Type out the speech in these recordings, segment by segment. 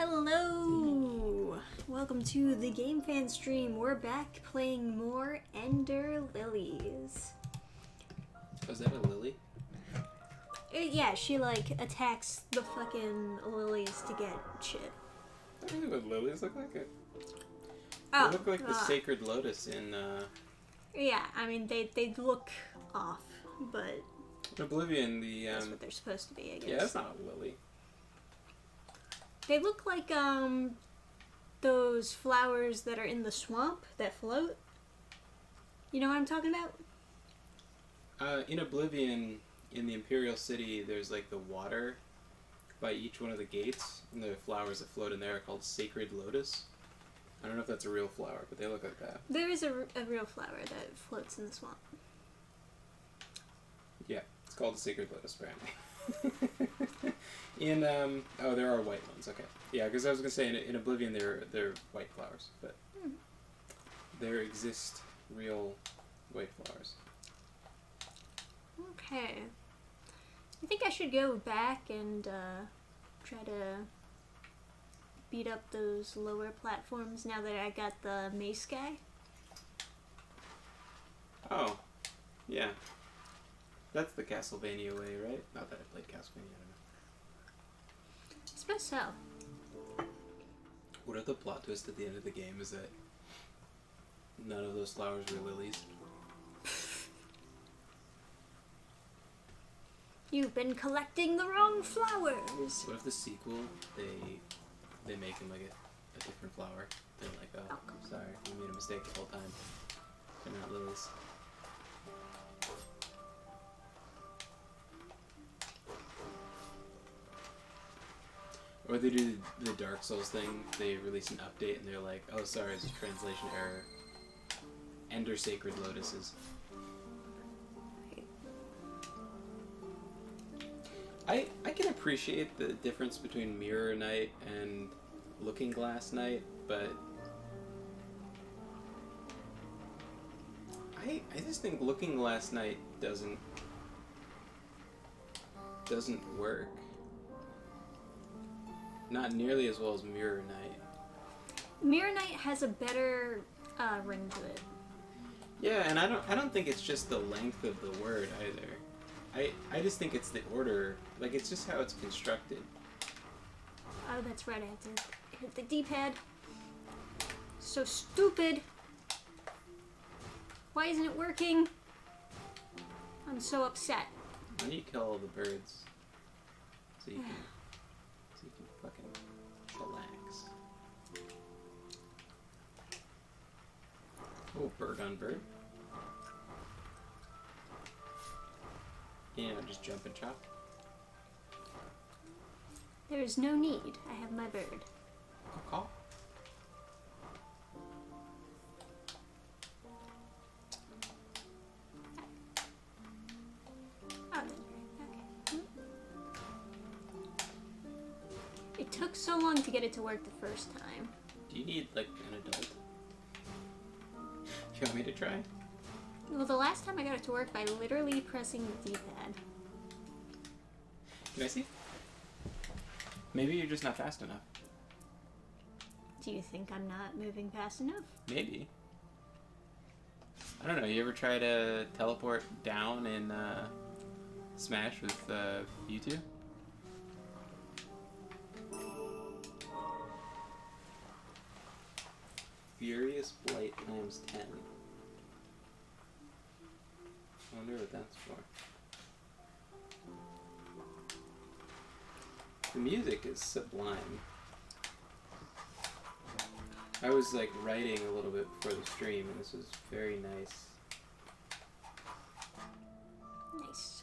Hello! Welcome to the Dannphan stream. We're back playing more Ender Lilies. Oh, is that a lily? Yeah, she like attacks the fucking lilies to get shit. I don't know what lilies look like. They Oh, look like the sacred lotus in yeah, I mean they look off, but Oblivion. that's what they're supposed to be, I guess. Yeah, that's not a lily. They look like those flowers that are in the swamp that float. You know what I'm talking about? In Oblivion, in the Imperial City, there's like the water by each one of the gates, and the flowers that float in there are called sacred lotus. I don't know if that's a real flower, but they look like that. There is a real flower that floats in the swamp. Yeah, it's called the sacred lotus, apparently. Oh, there are white ones. Okay, yeah, because I was gonna say in Oblivion they're white flowers, but there exist real white flowers. Okay, I think I should go back and try to beat up those lower platforms now that I got the mace guy. Oh, yeah. That's the Castlevania way, right? Not that I played Castlevania, I don't know. I suppose so. What if the plot twist at the end of the game is that none of those flowers were lilies? You've been collecting the wrong flowers. What if the sequel, they make them like a different flower? They're like, oh, sorry, we made a mistake the whole time. They're not lilies. Or they do the Dark Souls thing, they release an update and they're like, oh sorry, it's a translation error. Ender Sacred Lotuses. I can appreciate the difference between Mirror Knight and Looking Glass Knight, but I just think Looking Glass Knight doesn't work. Not nearly as well as Mirror Knight. Mirror Knight has a better ring to it. Yeah, and I don't think it's just the length of the word either. I just think it's the order, like it's just how it's constructed. Oh, that's right, I have to hit the D-pad. So stupid. Why isn't it working? I'm so upset. Why don't you kill all the birds? So you can fucking relax. Oh, bird on bird. Yeah, just jump and chop. There is no need. I have my bird. Call. Oh, that's right. Okay. It took so long to get it to work the first time. Do you need, like, an adult? You want me to try? Well, the last time I got it to work by literally pressing the D-pad. Can I see? Maybe you're just not fast enough. Do you think I'm not moving fast enough? Maybe. I don't know, you ever try to teleport down in Smash with you two? Furious Blight times 10. I wonder what that's for. The music is sublime. I was like writing a little bit before the stream and this was very nice. Nice.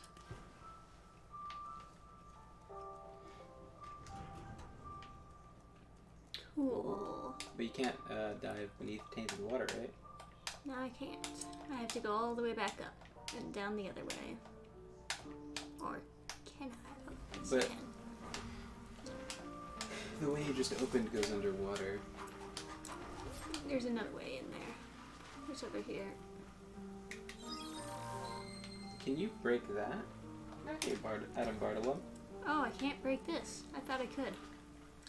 Cool. But you can't dive beneath tainted water, right? No, I can't. I have to go all the way back up and down the other way. Or can I? Oh, yes, But I can. the way you just opened goes underwater. There's another way in there. There's over here. Can you break that? Hey, Adam Bartolom. Oh, I can't break this. I thought I could.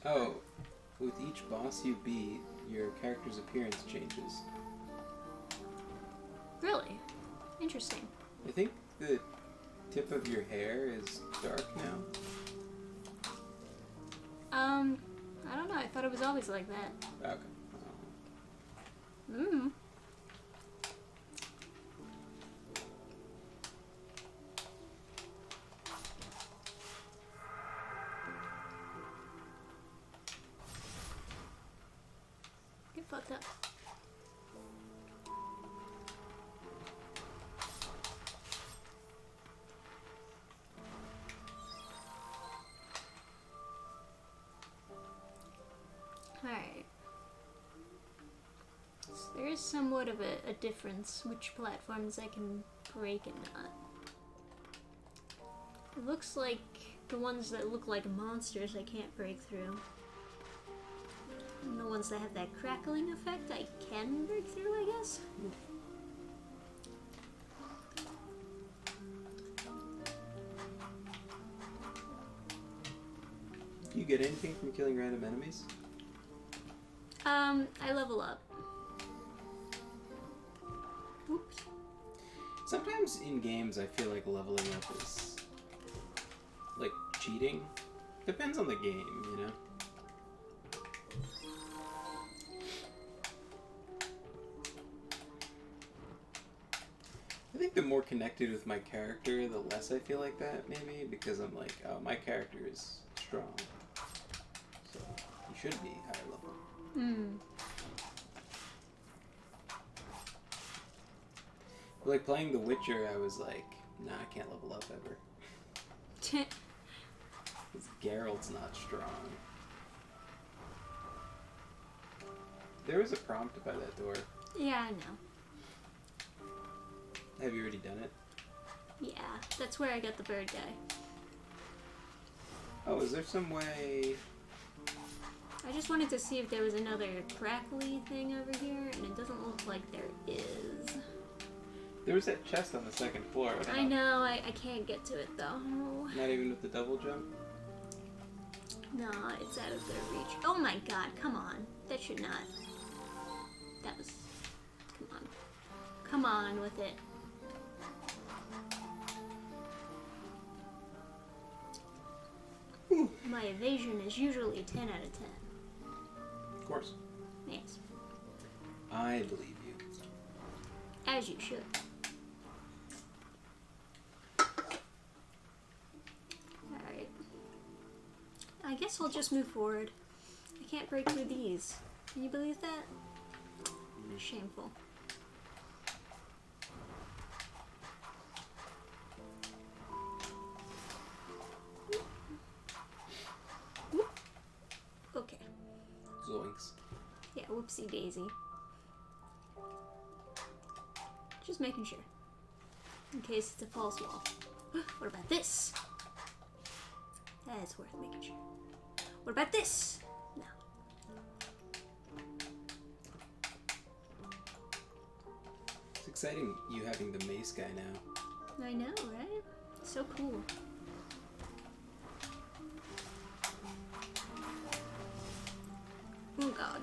Oh, With each boss you beat, your character's appearance changes. Really? Interesting. I think the tip of your hair is dark now. I don't know. I thought it was always like that. Okay. Mmm. Get fucked up. Alright. So there is somewhat of a difference which platforms I can break and not. It looks like the ones that look like monsters I can't break through. And the ones that have that crackling effect I can break through, I guess? Do you get anything from killing random enemies? I level up. Oops. Sometimes in games I feel like leveling up is like cheating. Depends on the game, you know? I think the more connected with my character, the less I feel like that, maybe, because I'm like, oh, my character is strong. So, you should be higher level. Hmm. Like, playing The Witcher, I was like, nah, I can't level up ever. Because Geralt's not strong. There was a prompt by that door. Yeah, I know. Have you already done it? Yeah, that's where I got the bird guy. Oh, is there some way... I just wanted to see if there was another crackly thing over here, and it doesn't look like there is. There was that chest on the second floor. I know, I can't get to it though. Not even with the double jump? No, it's out of their reach. Oh my god, come on. That should not. That was... Come on. Come on with it. Ooh. My evasion is usually 10 out of 10. Of course. Yes. I believe you. As you should. Alright. I guess I'll just move forward. I can't break through these. Can you believe that? Shameful. Okay. Zoinks. Yeah, whoopsie daisy. Just making sure. In case it's a false wall. What about this? That's worth making sure. What about this? No. It's exciting you having the mace guy now. I know, right? So cool. Oh god.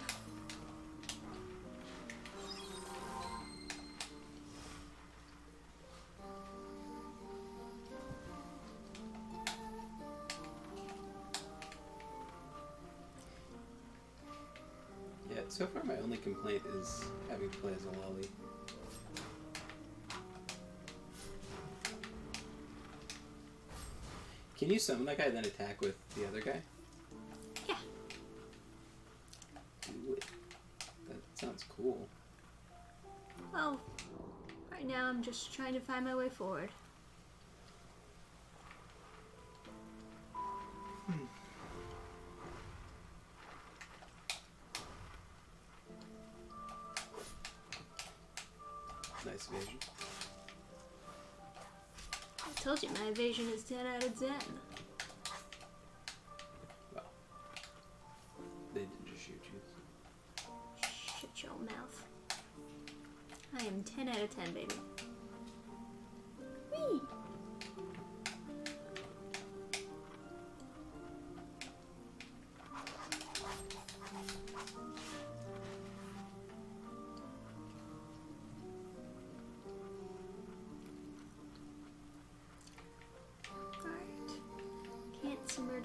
Yeah, so far my only complaint is having to play as a lolly. Can you summon that guy and then attack with the other guy? Yeah. Do it. That sounds cool. Well, right now I'm just trying to find my way forward. Nice vision. I told you my evasion is 10 out of 10. Well, they didn't just shoot you. Shut your mouth. I am 10 out of 10, baby. Whee!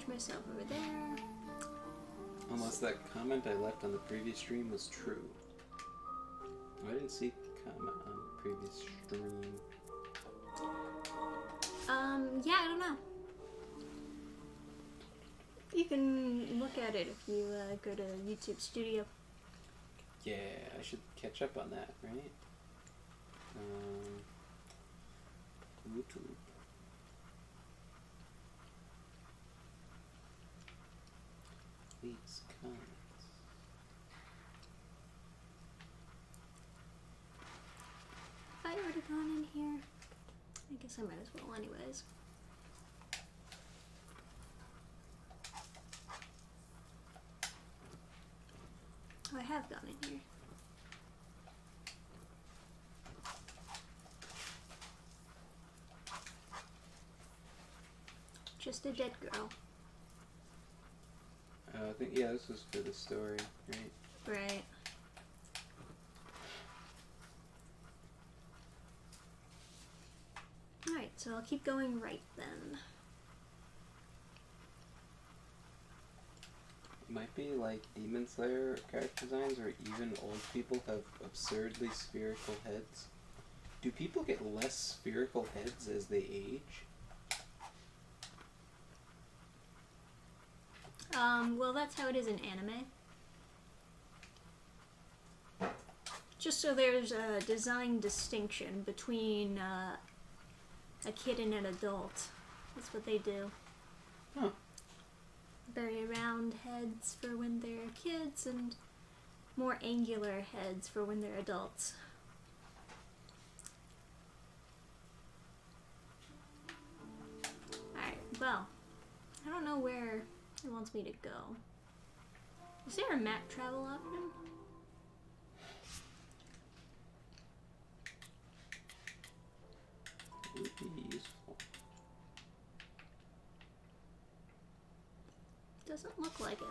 myself over there. Unless that comment I left on the previous stream was true. I didn't see comment on the previous stream. Yeah, I don't know. You can look at it if you go to YouTube Studio. Yeah, I should catch up on that, right? YouTube. Please comments. Have I already gone in here? I guess I might as well anyways. Oh, I have gone in here. Just a dead girl. I think, yeah, this was for the story, right? Right. Alright, so I'll keep going right then. It might be like Demon Slayer character designs, or even old people have absurdly spherical heads. Do people get less spherical heads as they age? Well, that's how it is in anime. Just so there's a design distinction between a kid and an adult. That's what they do. Huh. Very round heads for when they're kids and more angular heads for when they're adults. Alright, well, I don't know where it wants me to go. Is there a map travel option? It would be useful. Doesn't look like it.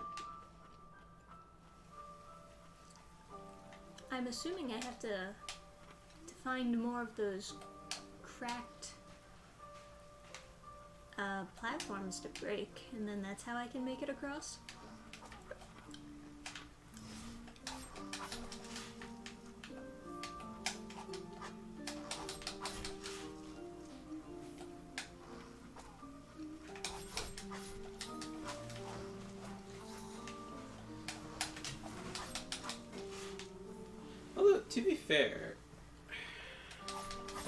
I'm assuming I have to find more of those cracked platforms to break, and then that's how I can make it across. Although, to be fair,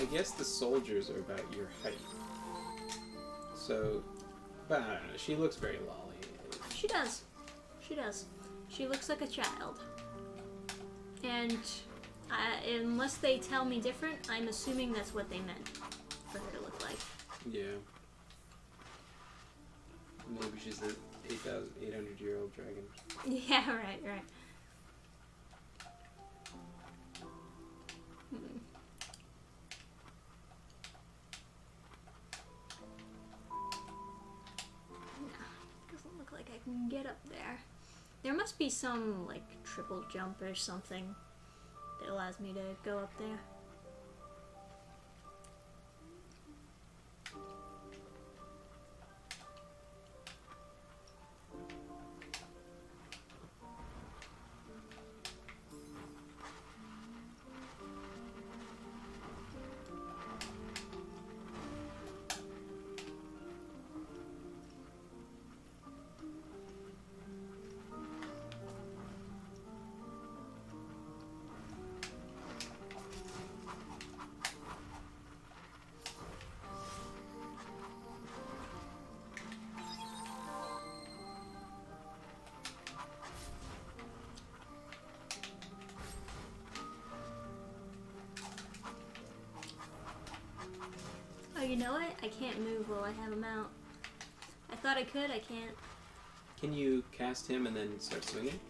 I guess the soldiers are about your height. So, but I don't know, she looks very lolly. She does. She does. She looks like a child. And unless they tell me different, I'm assuming that's what they meant for her to look like. Yeah. Maybe she's the 8,800-year-old dragon. Yeah, right, right. Doesn't look like I can get up there. There must be some, like, triple jump or something that allows me to go up there. Oh, you know what? I can't move while I have him out. I thought I could, I can't. Can you cast him and then start swinging?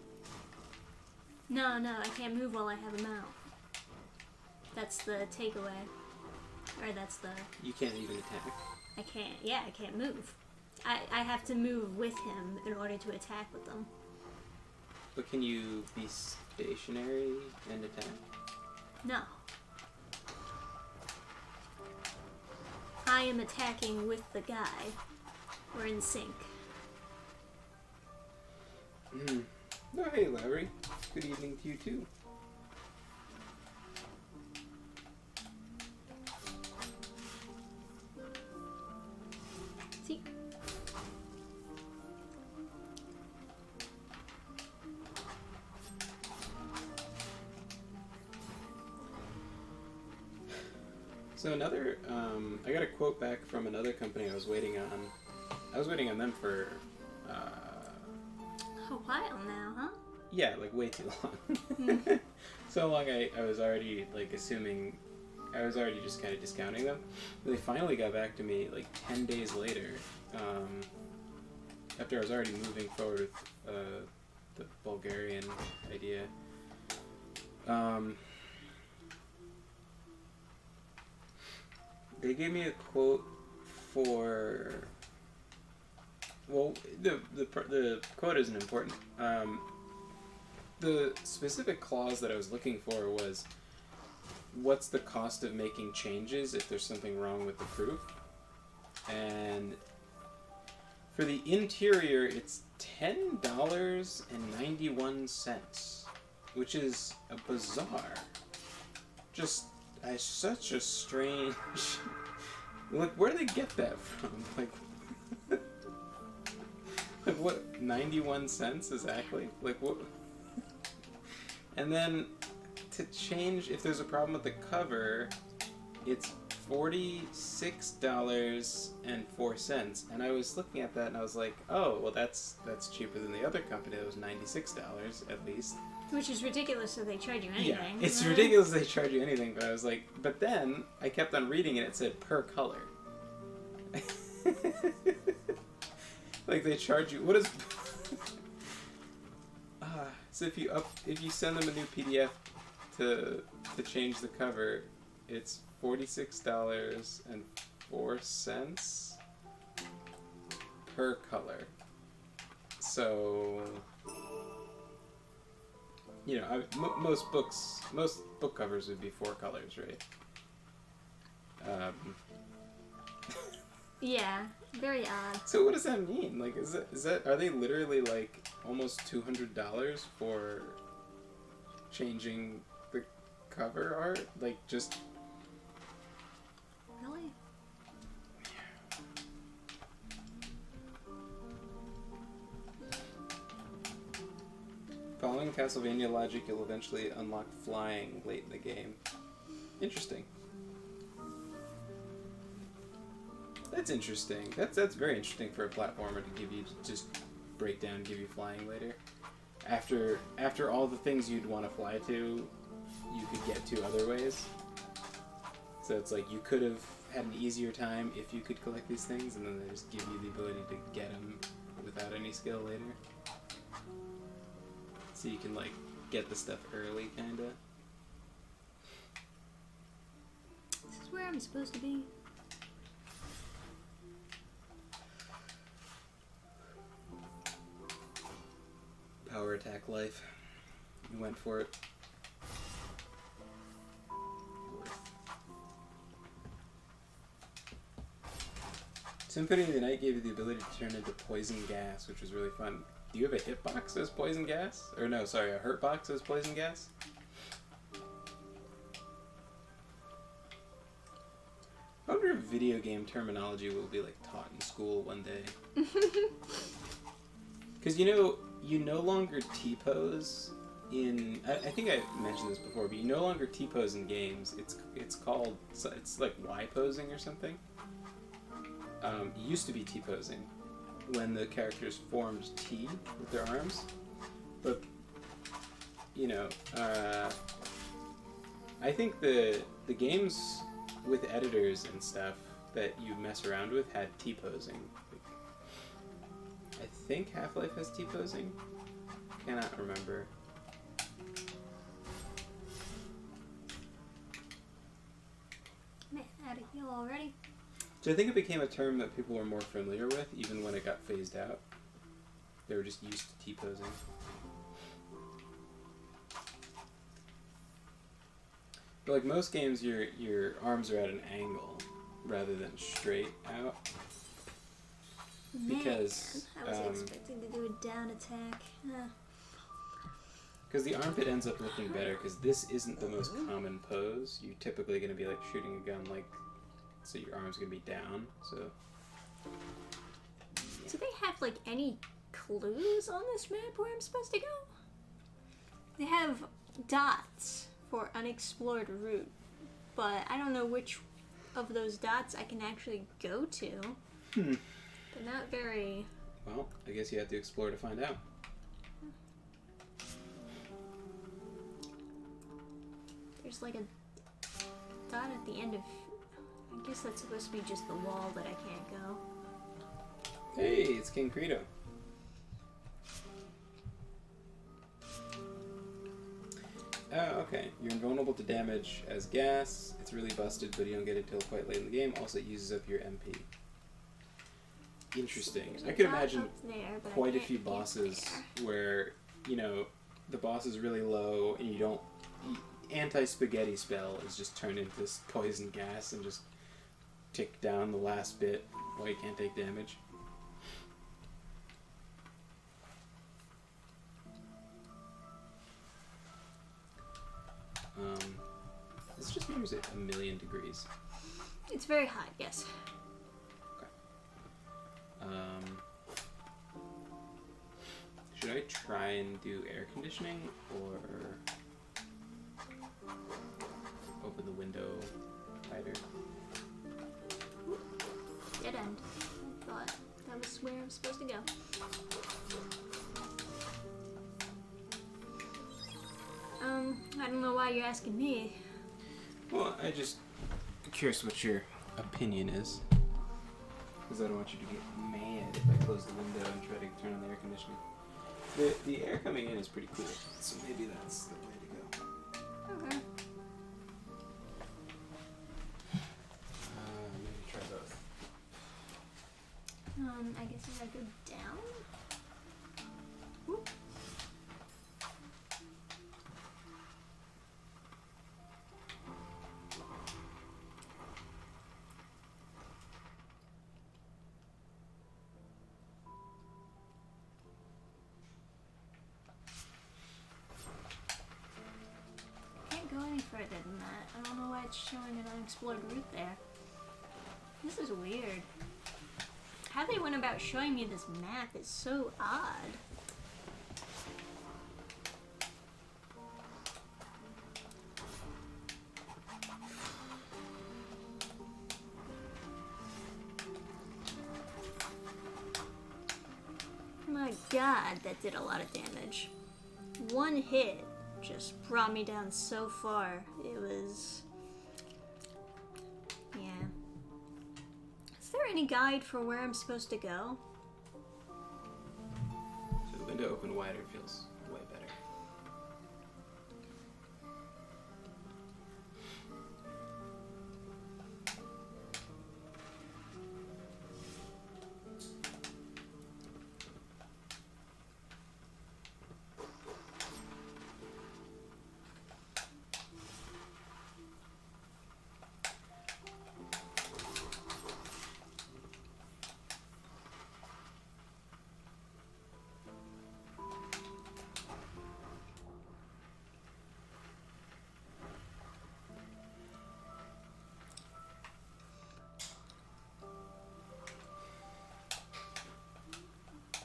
No, I can't move while I have him out. That's the takeaway. Or that's the... You can't even attack. I can't, yeah, I can't move. I have to move with him in order to attack with them. But can you be stationary and attack? No. I am attacking with the guy. We're in sync. Oh, hey, Larry. Good evening to you, too. See? So another, I got a quote back from another company I was waiting on. I was waiting on them for, A while now, huh? yeah, like way too long. So long I was already like assuming, I was already just kind of discounting them. But they finally got back to me like 10 days later, after I was already moving forward with the Bulgarian idea. They gave me a quote for. Well, the quote isn't important. The specific clause that I was looking for was, what's the cost of making changes if there's something wrong with the proof? And for the interior, it's $10.91, which is a bizarre. Just such a strange. Like, where do they get that from? Like what? 91 cents exactly? Like what? And then to change, if there's a problem with the cover, it's $46.04. And I was looking at that and I was like, oh, well, that's cheaper than the other company that was $96 at least. Which is ridiculous that they charge you anything. Yeah, it's ridiculous they charge you anything, but I was like, but then I kept on reading it, it said per color. Like they charge you, what is... So if you send them a new PDF to change the cover, it's $46.04 per color. So, you know, most book covers would be 4 colors, right? Yeah, very odd. So what does that mean? Like, is that are they literally like almost $200 for changing the cover art? Like, just Really? following Castlevania logic, you'll eventually unlock flying late in the game. Interesting. That's interesting. That's very interesting for a platformer to give you, just break down, give you flying later. After all the things you'd want to fly to, you could get to other ways. So it's like you could have had an easier time if you could collect these things, and then they just give you the ability to get them without any skill later. So you can like get the stuff early, kinda. This is where I'm supposed to be. Power attack life. You went for it. Symphony of the Night gave you the ability to turn into poison gas, which was really fun. Do you have a hitbox as poison gas? Or no, sorry, a hurt box as poison gas? I wonder if video game terminology will be like taught in school one day. Because you no longer T-pose in... I think I mentioned this before, but you no longer T-pose in games. It's called... It's like Y-posing or something. It used to be T-posing when the characters formed T with their arms. But, I think the games with editors and stuff that you mess around with had T-posing. I think Half-Life has T-posing. Cannot remember. Man, out of heal already. So I think it became a term that people were more familiar with, even when it got phased out. They were just used to T-posing. But like most games, your arms are at an angle rather than straight out. Man, Because I was expecting to do a down attack. Because the armpit ends up looking better, because this isn't the most common pose. You're typically going to be like shooting a gun, like, so your arm's going to be down, so. Do they have like any clues on this map where I'm supposed to go? They have dots for unexplored route, but I don't know which of those dots I can actually go to. They're not very... Well, I guess you have to explore to find out. There's like a dot at the end of... I guess that's supposed to be just the wall that I can't go. Hey, it's King Credo. Oh, okay. You're invulnerable to damage as gas. It's really busted, but you don't get it till quite late in the game. Also, it uses up your MP. Interesting. I could imagine quite a few bosses where, you know, the boss is really low and you don't... Anti-spaghetti spell is just turned into this poison gas and just tick down the last bit while you can't take damage. This just measures at 1,000,000 degrees. It's very hot, yes. Okay. Should I try and do air conditioning or open the window wider? Dead end. I thought that was where I'm supposed to go. I don't know why you're asking me. Well, I just curious what your opinion is. Because I don't want you to get mad if I close the window and try to turn on the air conditioning. The air coming in is pretty cool, so maybe that's the way to go. Okay. Maybe try both. I guess I gotta go down? Whoop. Can't go any further than that. I don't know why it's showing an unexplored route there. This is weird. How they went about showing me this map is so odd. My god, that did a lot of damage. One hit just brought me down so far. It was... yeah. Is there any guide for where I'm supposed to go? So the window open wider feels way better.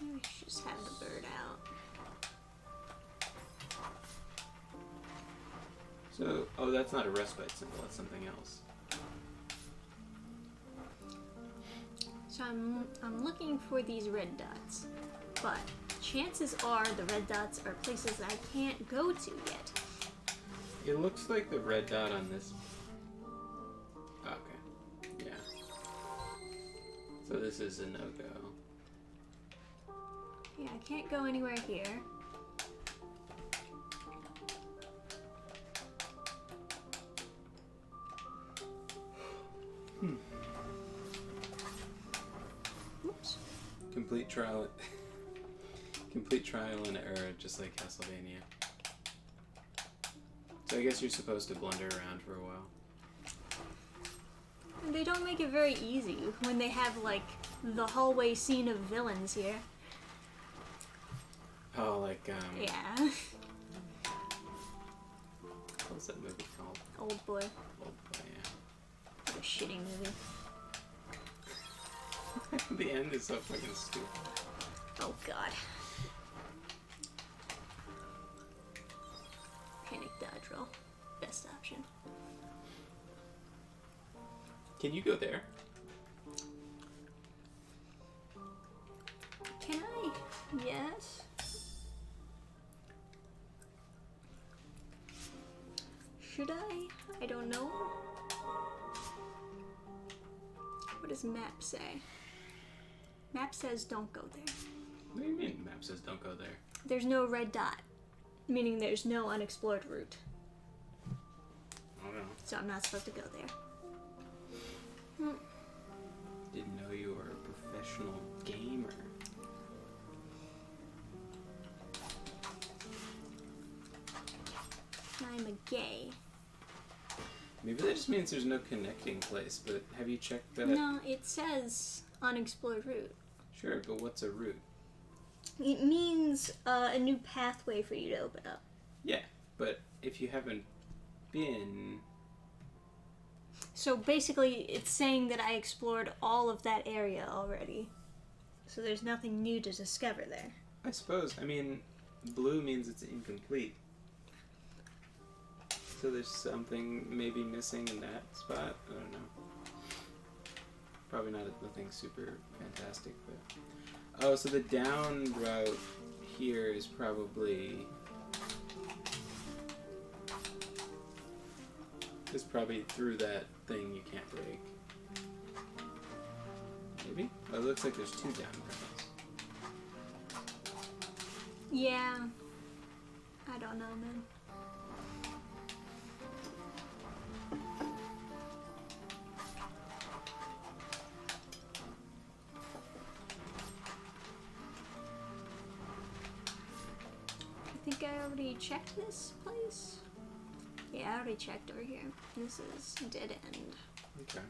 Maybe I should just have the bird out. So, oh, that's not a respite symbol, that's something else. So I'm looking for these red dots, but chances are the red dots are places I can't go to yet. It looks like the red dot on this. Okay. Yeah. So this is a no-go. Yeah, I can't go anywhere here. Oops. Complete trial and error, just like Castlevania. So I guess you're supposed to blunder around for a while. And they don't make it very easy when they have, like, the hallway scene of villains here. Oh, like, Yeah. What's that movie called? Old Boy. Old Boy, yeah. What a shitty movie. The end is so fucking stupid. Oh god. Panic dodge roll. Best option. Can you go there? Can I? Yes. Should I? I don't know. What does map say? Map says don't go there. What do you mean map says don't go there? There's no red dot, meaning there's no unexplored route. I don't know. So I'm not supposed to go there. Didn't know you were a professional gamer. I'm a gay. Maybe that just means there's no connecting place, but have you checked that? No, it says unexplored route. Sure, but what's a route? It means a new pathway for you to open up. Yeah, but if you haven't been... So basically, it's saying that I explored all of that area already. So there's nothing new to discover there. I suppose. I mean, blue means it's incomplete. So there's something maybe missing in that spot. I don't know. Probably nothing super fantastic, but... Oh, so the down route here is probably... It's probably through that thing you can't break. Maybe? Oh, it looks like there's two down routes. Yeah. I don't know, man. I think I already checked this place. Yeah, I already checked over here. This is dead end. Okay.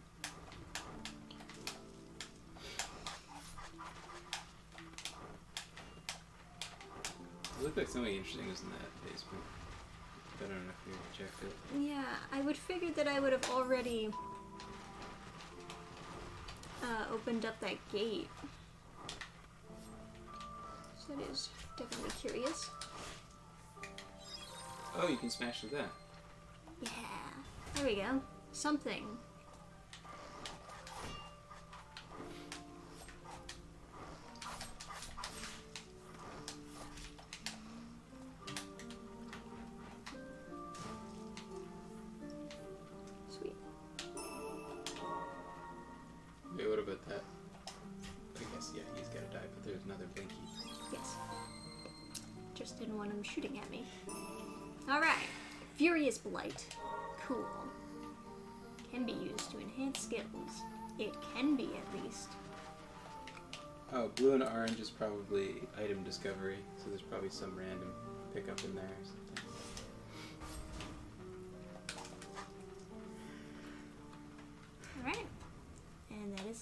It looked like something interesting was in that basement. I don't know if you checked it. Yeah, I would figure that I would have already opened up that gate. So that is definitely curious. Oh, you can smash with that. Yeah, there we go. Something. Sweet. Wait, what about that? I guess, yeah, he's gotta die, but there's another Blinky. Yes. Just didn't want him shooting at me. Alright. Furious Blight. Cool. Can be used to enhance skills. It can be, at least. Oh, blue and orange is probably item discovery, so there's probably some random pickup in there or something. Alright. And that is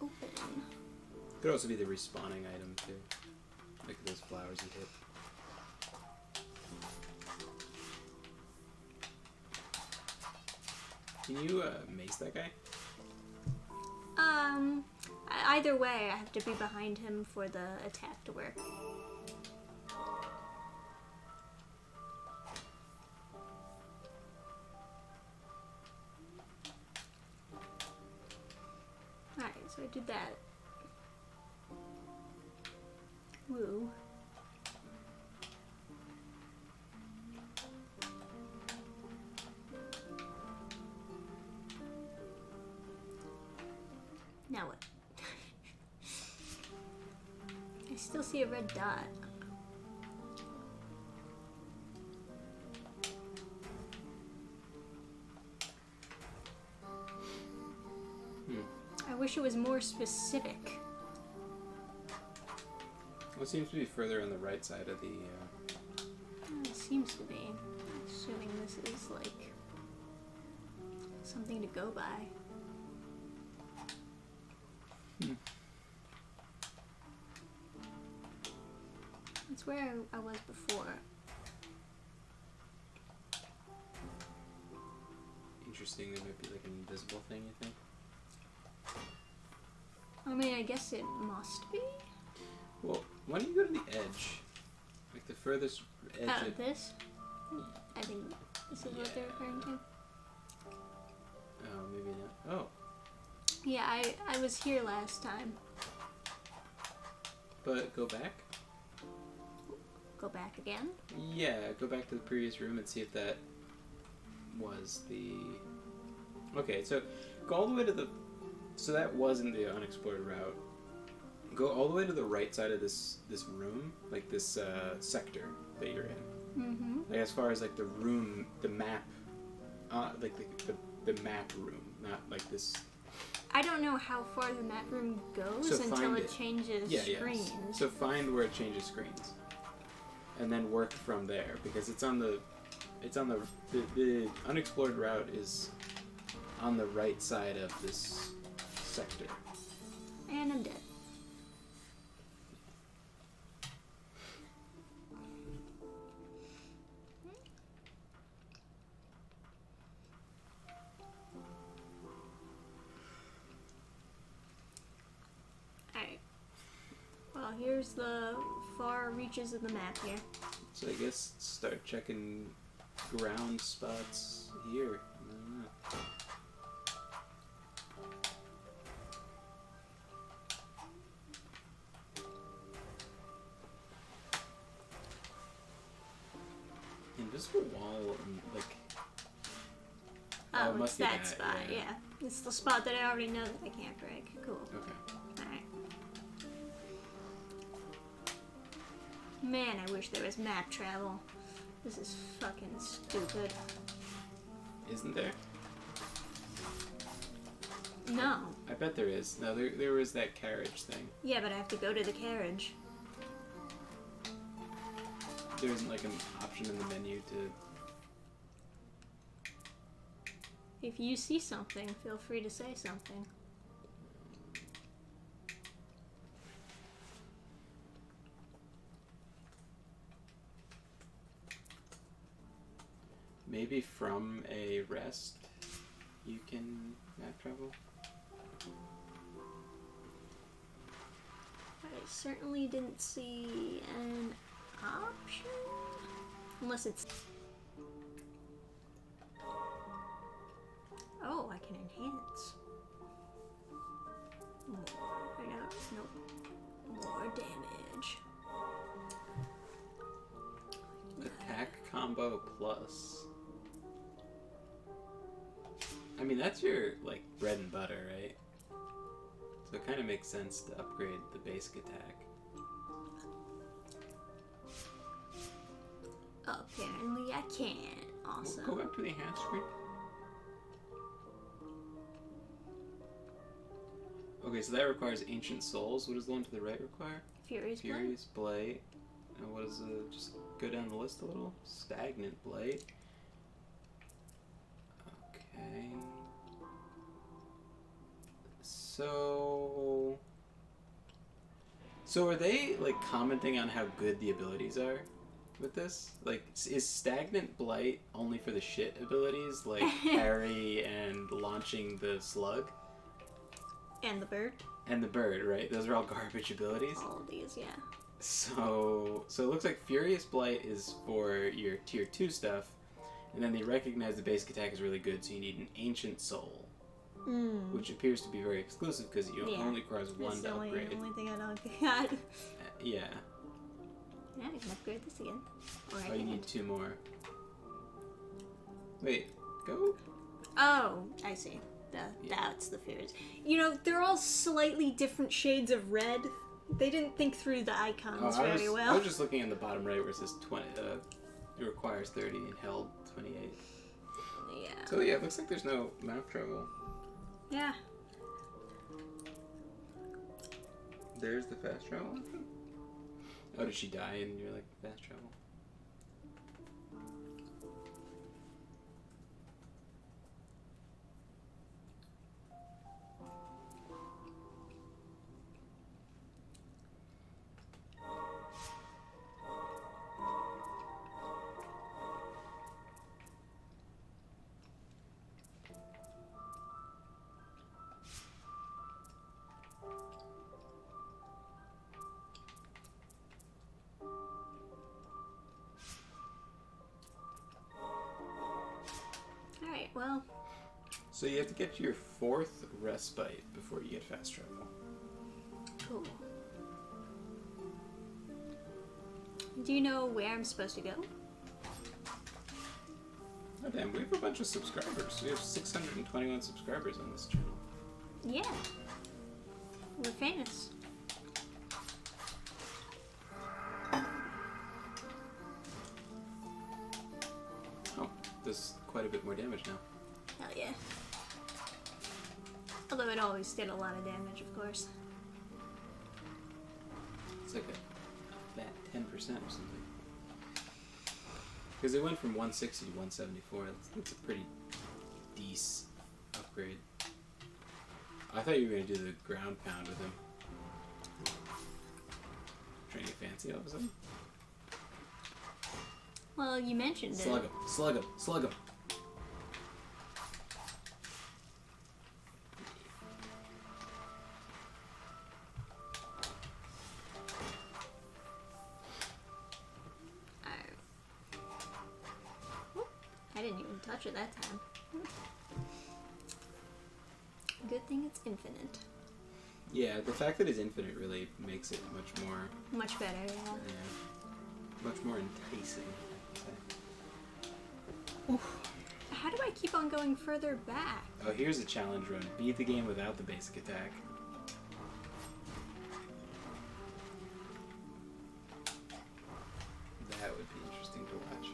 open. Could also be the respawning item, too. Like those flowers you hit. Can you mace that guy? Either way, I have to be behind him for the attack to work. Alright, so I did that. Woo. Now what? I still see a red dot. I wish it was more specific. Well, it seems to be further on the right side of the... It seems to be. Assuming this is like something to go by. That's where I was before. interesting. There might be like an invisible thing, you think? I mean, I guess it must be. Well, why don't you go to the edge? Like the furthest edge of... This? I think this is what they're referring to. Oh, maybe not. Oh. Yeah, I was here last time. But go back? Go back again? Yeah, go back to the previous room and see if that was the... Okay, so go all the way to the... So that wasn't the unexplored route. Go all the way to the right side of this room, like this sector that you're in. Mm-hmm. Like as far as like the room, the map, like the map room, not like this. I don't know how far the map room goes So until it it. changes screens. So find where it changes screens, and then work from there because it's on the unexplored route is on the right side of this sector. And I'm dead. Alright. Well, here's the far reaches of the map here. So I guess start checking ground spots here. I don't know. Invisible wall, like... Oh, it it's must be that spot, yeah. It's the spot that I already know that I can't break. Cool. Okay. Alright. Man, I wish there was map travel. This is fucking stupid. Isn't there? No. I bet there is. No, there was that carriage thing. Yeah, but I have to go to the carriage. There isn't like an option in the menu to... If you see something, feel free to say something. Maybe from a rest you can map travel? I certainly didn't see an option. Unless it's... Oh, I can enhance. Nope. More damage. Attack combo plus. I mean, that's your, like, bread and butter, right? So it kind of makes sense to upgrade the basic attack. Apparently I can't. Awesome. Go back to the enhanced screen. Okay, so that requires Ancient Souls. What does the one to the right require? Furious Blade. Furious Blight. And what is it? Just go down the list a little. Stagnant Blight. Okay. So are they like commenting on how good the abilities are with this? Like, is Stagnant Blight only for the shit abilities like parry and launching the slug? And the bird. And the bird, right? Those are all garbage abilities. All of these, yeah. So it looks like Furious Blight is for your tier 2 stuff, and then they recognize the basic attack is really good, so you need an Ancient Soul, which appears to be very exclusive because you only requires one to upgrade. That's the only thing I don't got. Yeah. Yeah, I can upgrade this again. Or You need 2 more. Wait, go? Oh, I see. That's the fears. You know, they're all slightly different shades of red. They didn't think through the icons very well. I was just looking in the bottom right where it says 20. It requires 30 and held 28. Yeah. So yeah, it looks like there's no map travel. Yeah. There's the fast travel. Oh, did she die and you're like, fast travel? So you have to get to your 4th respite before you get fast travel. Cool. Do you know where I'm supposed to go? Oh damn, we have a bunch of subscribers. We have 621 subscribers on this channel. Yeah. We're famous. Oh, there's quite a bit more damage now. Hell yeah. Although it always did a lot of damage, of course. It's like a fat 10% or something. Because it went from 160 to 174. That's a pretty decent upgrade. I thought you were going to do the ground pound with him. Trying to get fancy all of a sudden. Well, you mentioned Slug it. him, slug him, slug him. I didn't even touch it that time. Good thing it's infinite. Yeah, the fact that it's infinite really makes it much more... Much better, yeah. Yeah. Much more enticing, I would say. Oof. How do I keep on going further back? Oh, here's a challenge run. Beat the game without the basic attack. That would be interesting to watch.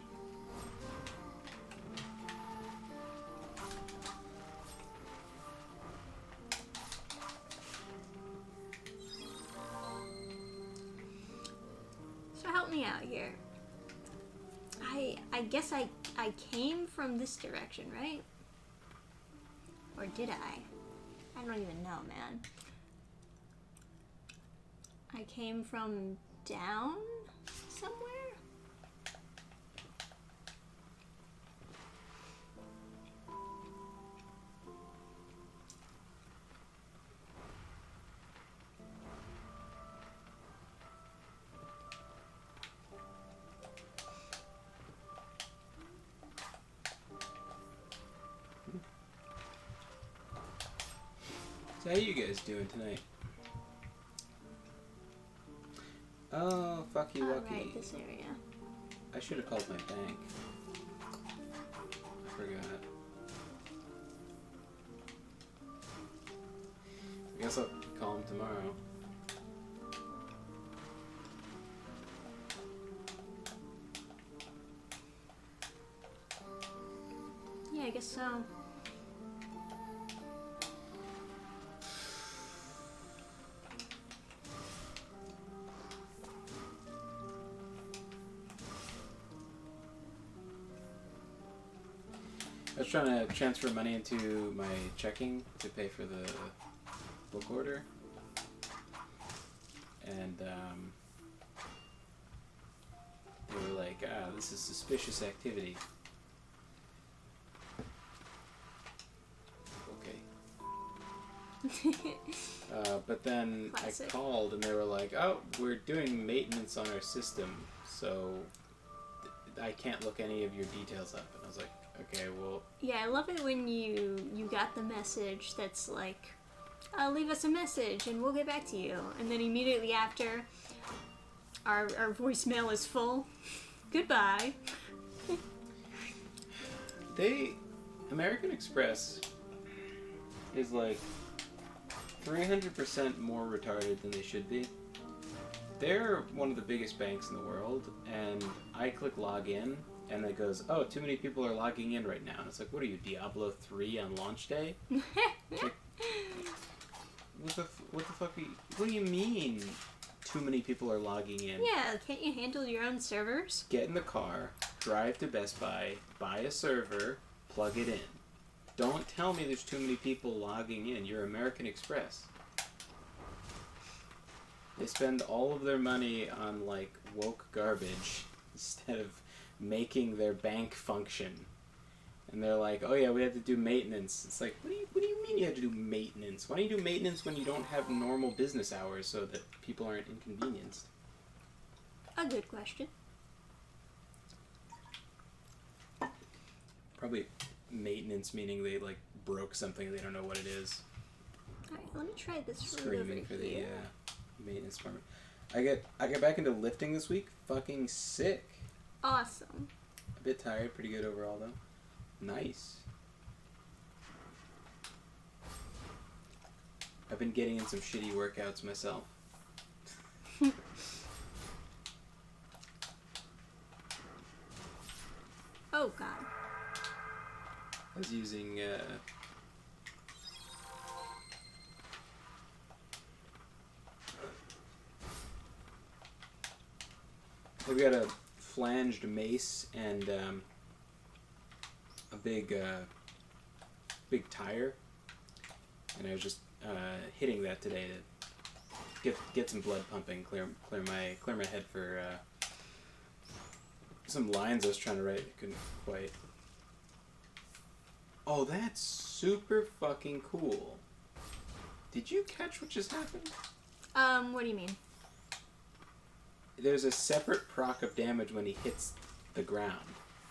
So help me out here. I guess I came from this direction, right? Or did I? I don't even know, man. I came from down somewhere? So how you guys doing tonight? Oh, fucky wucky. Right, this area. I should have called my bank. I forgot. I guess I'll call him tomorrow. Yeah, I guess so. I was trying to transfer money into my checking to pay for the book order. And they were like, this is suspicious activity. Okay. But then Classic. I called and they were like, oh, we're doing maintenance on our system, so I can't look any of your details up. And I was like, okay, well... Yeah, I love it when you got the message that's like, leave us a message and we'll get back to you. And then immediately after, our voicemail is full. Goodbye. American Express is like 300% more retarded than they should be. They're one of the biggest banks in the world, and I click login, and it goes, oh, too many people are logging in right now. And it's like, what are you, Diablo 3 on launch day? Like, what the fuck are you, what do you mean too many people are logging in? Yeah, can't you handle your own servers? Get in the car, drive to Best Buy, buy a server, plug it in. Don't tell me there's too many people logging in. You're American Express. They spend all of their money on, like, woke garbage instead of making their bank function. And they're like, oh yeah, we had to do maintenance. It's like, what do you mean you had to do maintenance? Why don't you do maintenance when you don't have normal business hours so that people aren't inconvenienced? A good question. Probably maintenance, meaning they like broke something, they don't know what it is. Alright, let me try this route Screaming over for the here. maintenance department. I got back into lifting this week. Fucking sick. Awesome. A bit tired. Pretty good overall though. Nice. I've been getting in some shitty workouts myself. Oh god. I was using I've got a flanged mace and a big tire, and I was just hitting that today to get some blood pumping, clear my head for some lines I was trying to write. I couldn't quite. Oh, that's super fucking cool. Did you catch what just happened? What do you mean? There's a separate proc of damage when he hits the ground.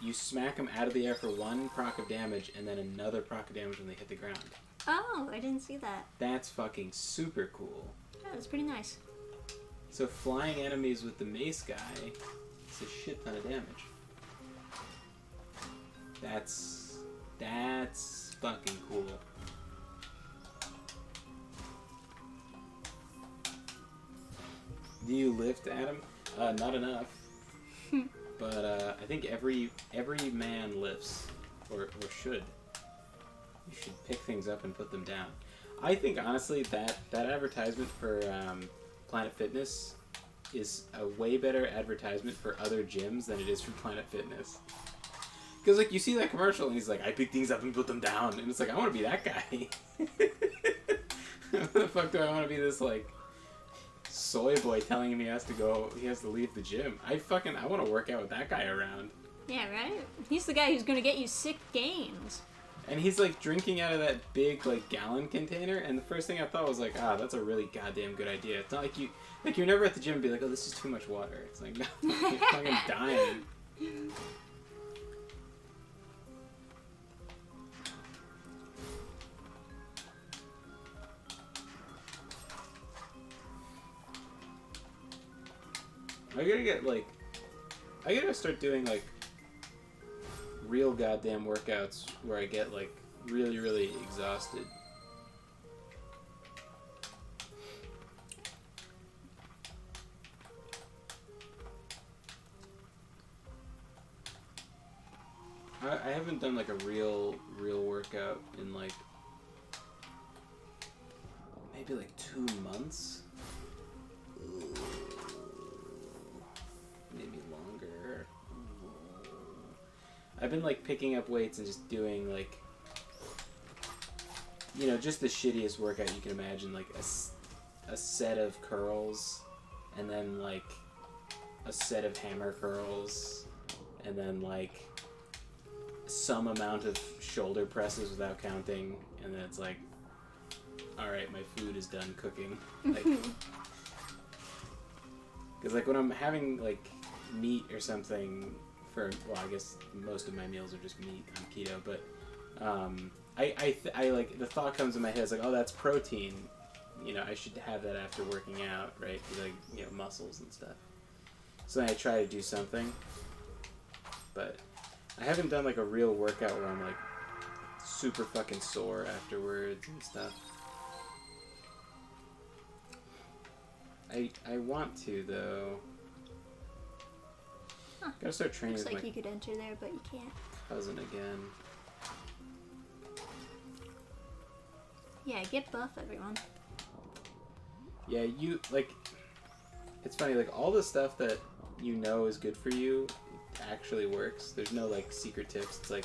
You smack him out of the air for one proc of damage, and then another proc of damage when they hit the ground. Oh, I didn't see that. That's fucking super cool. Yeah, that's pretty nice. So flying enemies with the mace guy, it's a shit ton of damage. That's fucking cool. Do you lift, Adam? Not enough. But I think every man lifts, or should. You should pick things up and put them down. I think honestly that advertisement for Planet Fitness is a way better advertisement for other gyms than it is for Planet Fitness. Because like you see that commercial and he's like, I pick things up and put them down, and it's like I want to be that guy. What the fuck do I want to be, this like soy boy telling him he has to leave the gym? I want to work out with that guy around. Yeah, right? He's the guy who's gonna get you sick gains. And he's like drinking out of that big like gallon container, and the first thing I thought was like, that's a really goddamn good idea. It's not like you're never at the gym and be like, oh, this is too much water. It's like, no, you're fucking dying. I gotta start doing like real goddamn workouts where I get like really, really exhausted. I haven't done like a real workout in like maybe like 2 months. Maybe longer. I've been like picking up weights and just doing like, you know, just the shittiest workout you can imagine, like a set of curls, and then like a set of hammer curls, and then like some amount of shoulder presses without counting, and then it's like, all right, my food is done cooking. Like, because like when I'm having like meat or something for, well, I guess most of my meals are just meat. I'm keto, but I like, the thought comes in my head, it's like, oh, that's protein. You know, I should have that after working out, right? Like, you know, muscles and stuff. So then I try to do something, but I haven't done like a real workout where I'm like super fucking sore afterwards and stuff. I want to though. Huh. Gotta start training Looks with like my you could enter there, but you can't. cousin again. Yeah, get buff, everyone. Yeah, you like. It's funny, like all the stuff that you know is good for you actually works. There's no like secret tips. It's like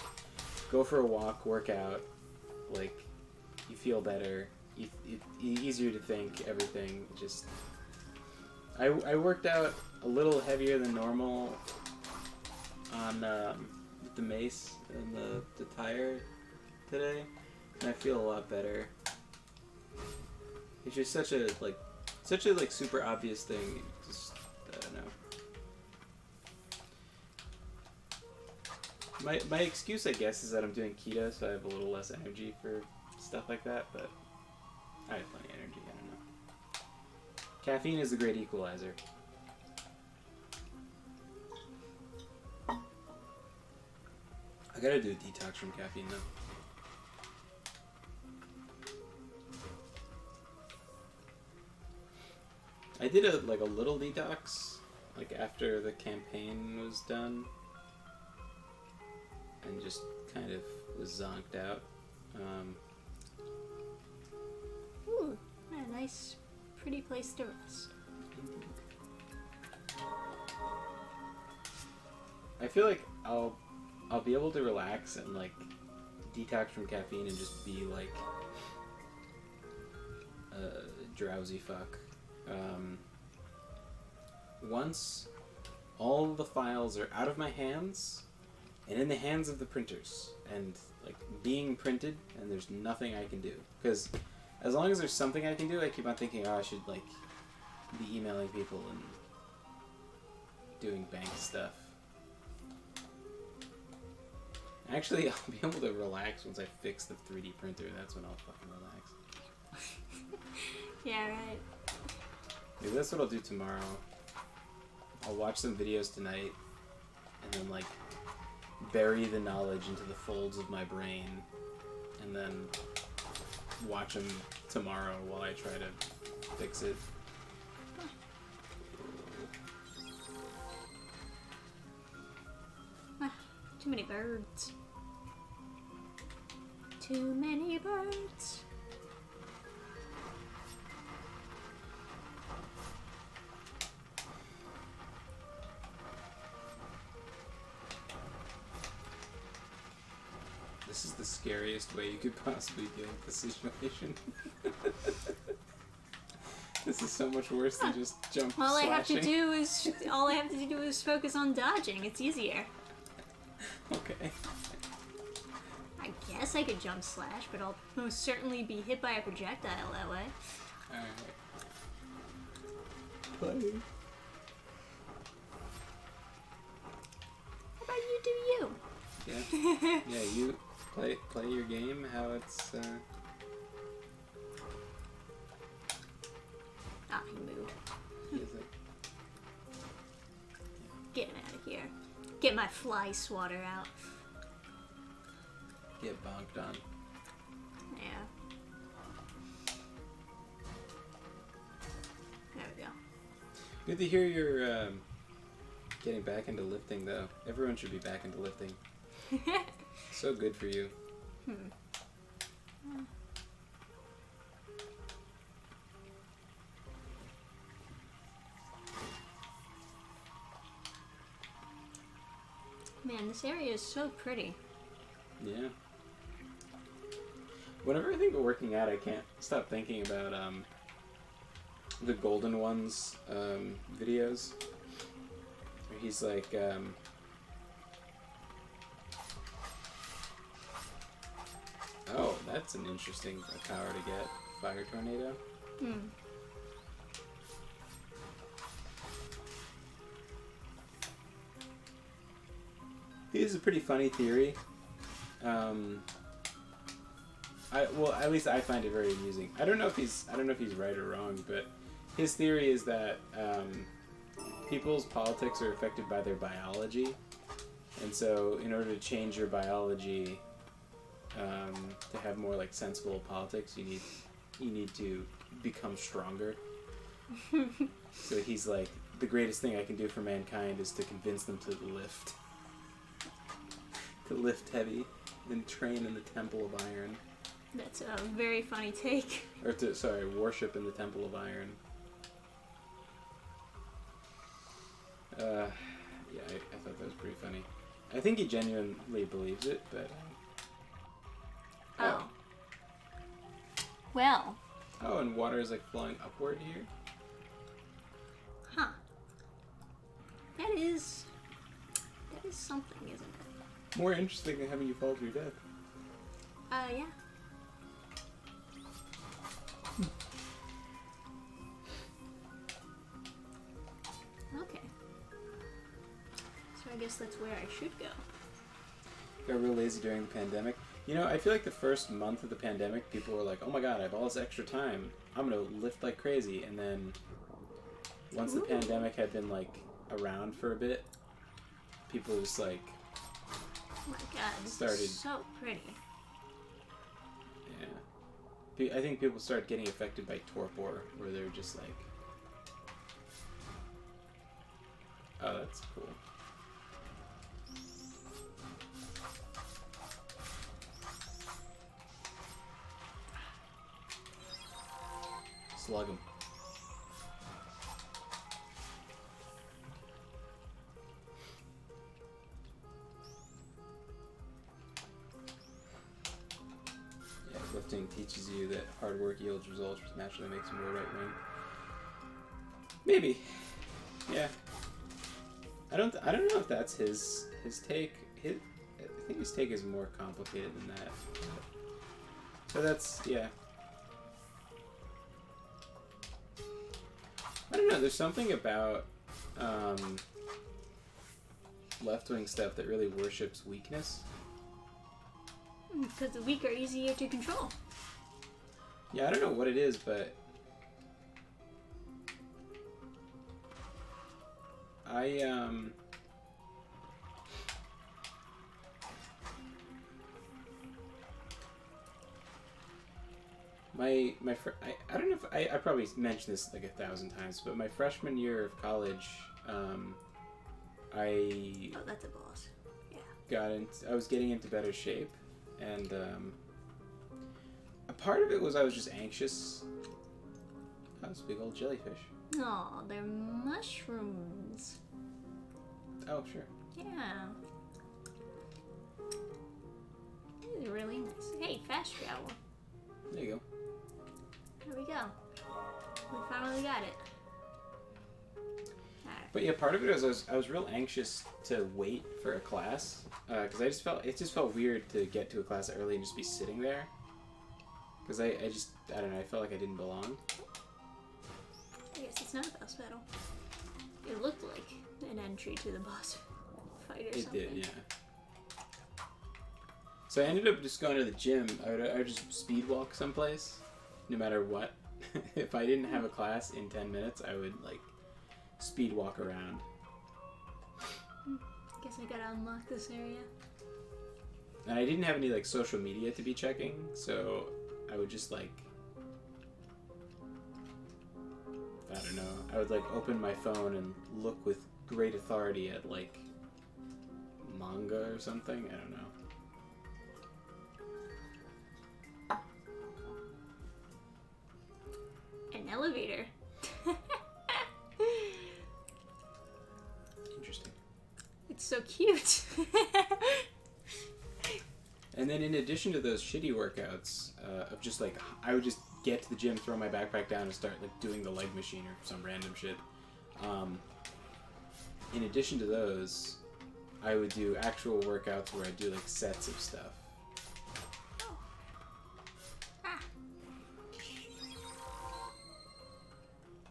go for a walk, work out, like you feel better, easier to think, everything. Just I worked out a little heavier than normal on with the mace and the tire today, and I feel a lot better. It's just such a super obvious thing. Just I don't know. My excuse, I guess, is that I'm doing keto, so I have a little less energy for stuff like that, but I have plenty of energy, I don't know. Caffeine is the great equalizer. I gotta do a detox from caffeine, though. I did a little detox, like after the campaign was done, and just kind of was zonked out. Ooh, a nice, pretty place to rest. I feel like I'll be able to relax and like detox from caffeine and just be like a drowsy fuck. Once all the files are out of my hands and in the hands of the printers and like being printed, and there's nothing I can do, because as long as there's something I can do, I keep on thinking, oh, I should like be emailing people and doing bank stuff. Actually, I'll be able to relax once I fix the 3D printer. That's when I'll fucking relax. Yeah, right. Maybe that's what I'll do tomorrow. I'll watch some videos tonight and then like bury the knowledge into the folds of my brain and then watch them tomorrow while I try to fix it. Too many birds. Too many birds. This is the scariest way you could possibly deal with the situation. This is so much worse than just jump All I slashing. have to do is focus on dodging. It's easier. Okay. I guess I could jump slash, but I'll most certainly be hit by a projectile that way. Alright. Play. How about you do you? Yeah. Yeah, you play your game how it's Ah, he moved. is it? Get him out of here. Get my fly swatter out. Get bonked on. Yeah. There we go. Good to hear you're getting back into lifting, though. Everyone should be back into lifting. So good for you. Man, this area is so pretty. Yeah. Whenever I think of working out, I can't stop thinking about the Golden Ones videos. Where he's like, oh, that's an interesting power to get. Fire tornado. He has a pretty funny theory. Well, at least I find it very amusing. I don't know if he's right or wrong, but his theory is that people's politics are affected by their biology, and so in order to change your biology to have more like sensible politics, you need to become stronger. So he's like, the greatest thing I can do for mankind is to convince them to lift. To lift heavy and train in the Temple of Iron. That's a very funny take. Or worship in the Temple of Iron. Yeah, I thought that was pretty funny. I think he genuinely believes it, but... Oh. Well. Oh, and water is like flowing upward here? Huh. That is something, isn't it? More interesting than having you fall to your death. Yeah. Okay. So I guess that's where I should go. got real lazy during the pandemic. You know, I feel like the first month of the pandemic, people were like, "Oh my god, I have all this extra time. I'm gonna lift like crazy." And then once the pandemic had been like around for a bit, people just like Oh my god, this started. is so pretty. Yeah, I think people started getting affected by torpor, where they're just like, "Oh, that's cool." Slug 'em. Yeah, lifting teaches you that hard work yields results, which naturally makes you more right wing. Maybe. Yeah. I don't know if that's his take. I think his take is more complicated than that. So that's, yeah. I don't know, there's something about left-wing stuff that really worships weakness. Because the weak are easier to control. Yeah, I don't know what it is, but I don't know if I probably mentioned this like 1,000 times, but my freshman year of college, I Oh, that's a boss. I was getting into better shape, and a part of it was I was just anxious. Oh, it's a big old jellyfish. Oh, they're mushrooms. Oh, sure. Yeah. This is really nice. Hey, fast travel. There you go. There we go. We finally got it. Alright. But yeah, part of it was I was real anxious to wait for a class because it just felt weird to get to a class early and just be sitting there because I don't know, I felt like I didn't belong. I guess it's not a boss battle. It looked like an entry to the boss fight or something. It did, yeah. So I ended up just going to the gym. I would just speed walk someplace, no matter what. If I didn't have a class in 10 minutes, I would like speed walk around. Guess I gotta unlock this area. And I didn't have any like social media to be checking, so I would just like, I don't know, I would like open my phone and look with great authority at like manga or something. I don't know. An elevator. Interesting. It's so cute. And then in addition to those shitty workouts, of just like, I would just get to the gym, throw my backpack down, and start like doing the leg machine or some random shit. In addition to those, I would do actual workouts where I do like sets of stuff. Oh. Ah.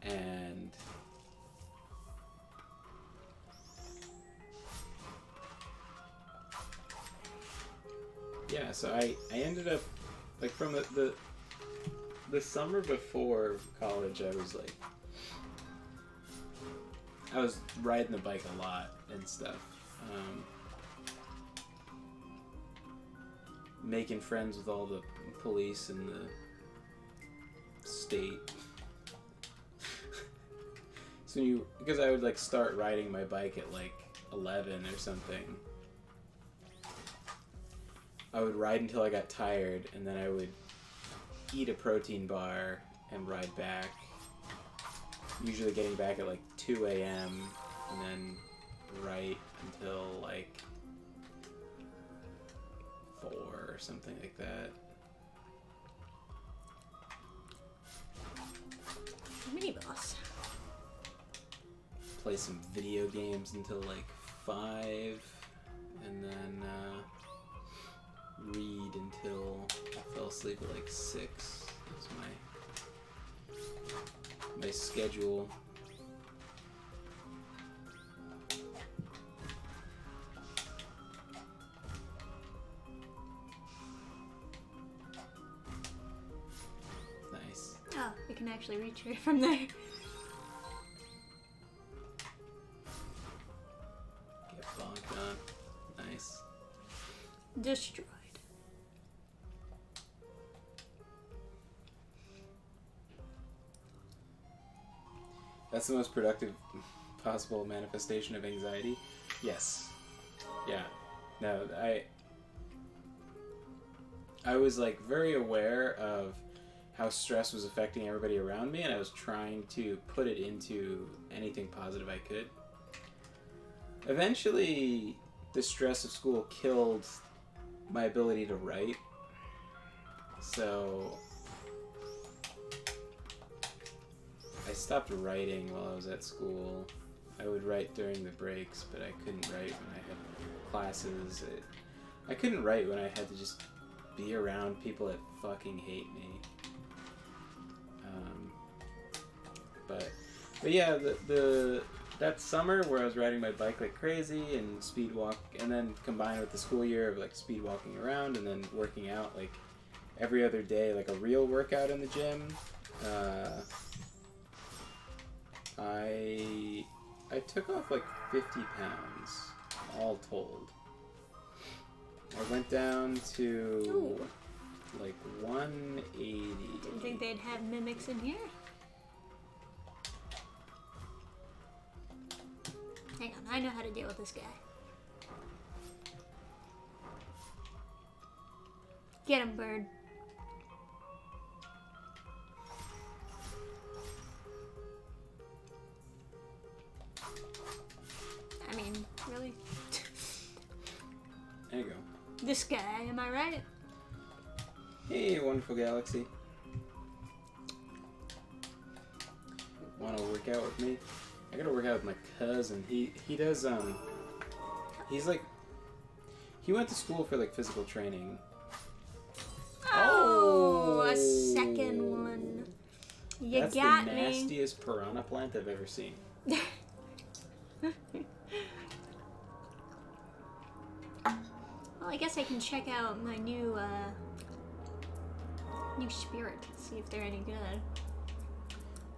And yeah, so I ended up like from the summer before college, I was riding the bike a lot and stuff, making friends with all the police and the state. So because I would like start riding my bike at like 11 or something. I would ride until I got tired, and then I would eat a protein bar and ride back. Usually getting back at like 2 a.m. and then write until like 4 or something like that. Mini boss. Play some video games until like 5, and then read until I fell asleep at like 6. That's my schedule. can actually reach her from there. Get bonked on. Nice. Destroyed. That's the most productive possible manifestation of anxiety? Yes. Yeah. No, I was like very aware of how stress was affecting everybody around me, and I was trying to put it into anything positive I could. Eventually, the stress of school killed my ability to write. So I stopped writing while I was at school. I would write during the breaks, but I couldn't write when I had classes. I couldn't write when I had to just be around people that fucking hate me. But yeah, that summer where I was riding my bike like crazy and speed walk, and then combined with the school year of like speed walking around and then working out like every other day, like a real workout in the gym. I took off like 50 pounds, all told. I went down to like 180. Didn't think they'd have mimics in here. Hang on, I know how to deal with this guy. Get him, bird. I mean, really? There you go. This guy, am I right? Hey, wonderful galaxy. Want to work out with me? I gotta work out with my cousin. He does, he's like, he went to school for like physical training. Oh, a second one. You That's got the me. nastiest piranha plant I've ever seen. Well, I guess I can check out my new spirit, see if they're any good.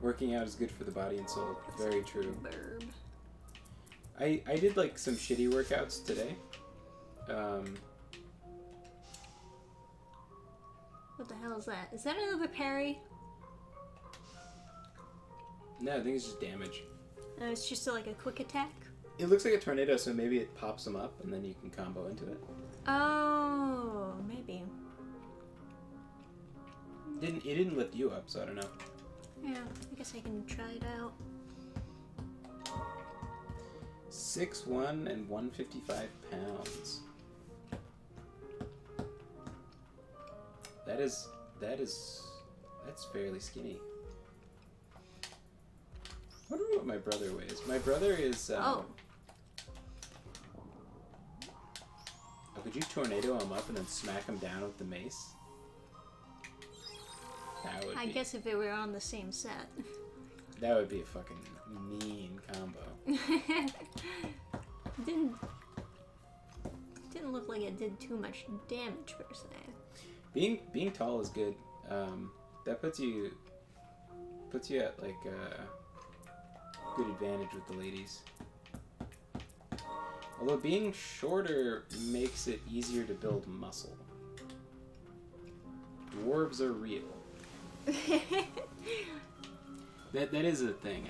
Working out is good for the body and soul. Very true. Burb. I did like some shitty workouts today. What the hell is that? Is that another parry? No, I think it's just damage. It's just like a quick attack? It looks like a tornado, so maybe it pops them up and then you can combo into it. Oh, maybe. It didn't lift you up, so I don't know. Yeah, I guess I can try it out. 6'1" and 155 pounds. That's fairly skinny. I wonder what my brother weighs. My brother is. Oh, could you tornado him up and then smack him down with the mace? I guess if it were on the same set. That would be a fucking mean combo. Didn't look like it did too much damage per se. Being tall is good. That puts you at like good advantage with the ladies. Although being shorter makes it easier to build muscle. Dwarves are real. That is a thing.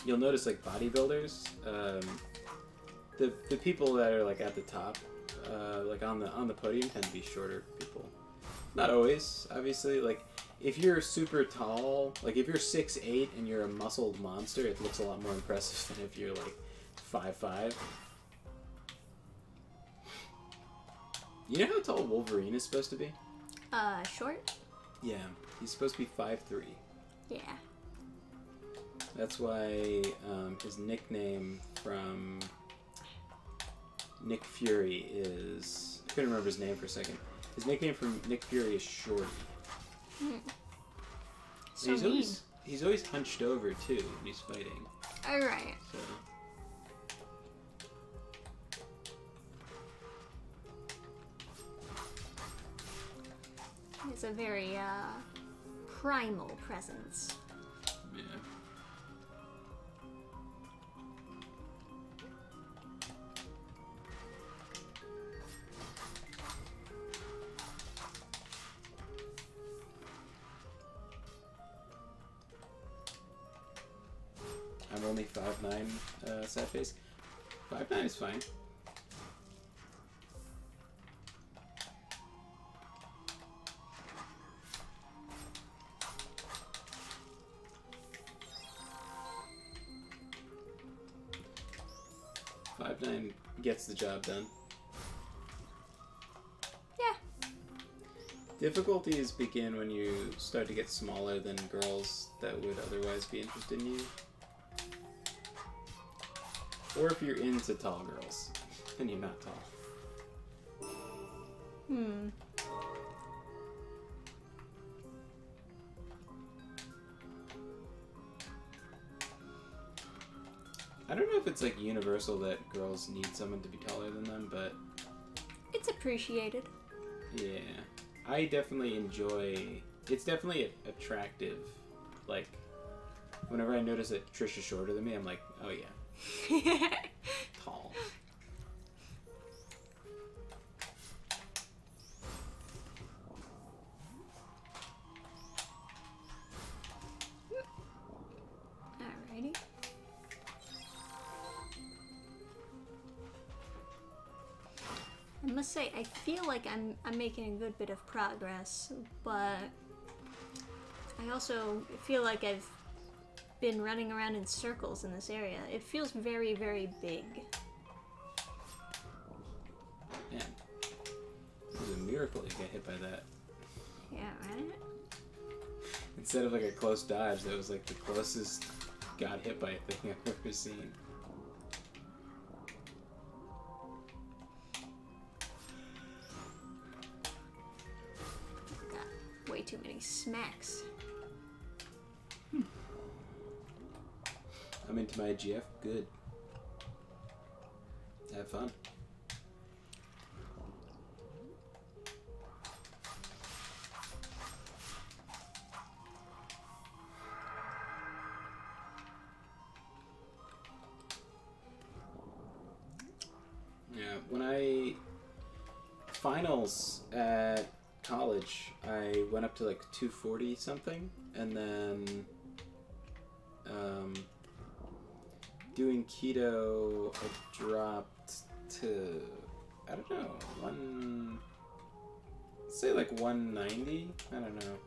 You'll notice like bodybuilders, the people that are like at the top, like on the podium, tend to be shorter people. Not always, obviously. Like if you're super tall, like if you're 6'8" and you're a muscled monster, it looks a lot more impressive than if you're like 5'5". You know how tall Wolverine is supposed to be? Short? Yeah, he's supposed to be 5'3". Yeah. That's why his nickname from Nick Fury is... I couldn't remember his name for a second. His nickname from Nick Fury is Shorty. So he's always hunched over, too, when he's fighting. Alright. So... It's a very, primal presence. Yeah. I'm only 5'9", sad face. 5'9" is fine. Gets the job done. Yeah. Difficulties begin when you start to get smaller than girls that would otherwise be interested in you. Or if you're into tall girls and you're not tall. I don't know if it's like universal that girls need someone to be taller than them, but it's appreciated. Yeah, I definitely enjoy. It's definitely attractive. Like, whenever I notice that Trisha's shorter than me, I'm like, oh yeah, tall. Alrighty. I must say, I feel like I'm making a good bit of progress, but I also feel like I've been running around in circles in this area. It feels very, very big. Man, it was a miracle you got hit by that. Yeah, right? Instead of like a close dodge, that was like the closest got hit by a thing I've ever seen. Got way too many smacks. I'm into my GF. Good. Have fun. Yeah, when I finals at college, I went up to like 240 something, and then doing keto, I dropped to, I don't know, say like 190. I don't know.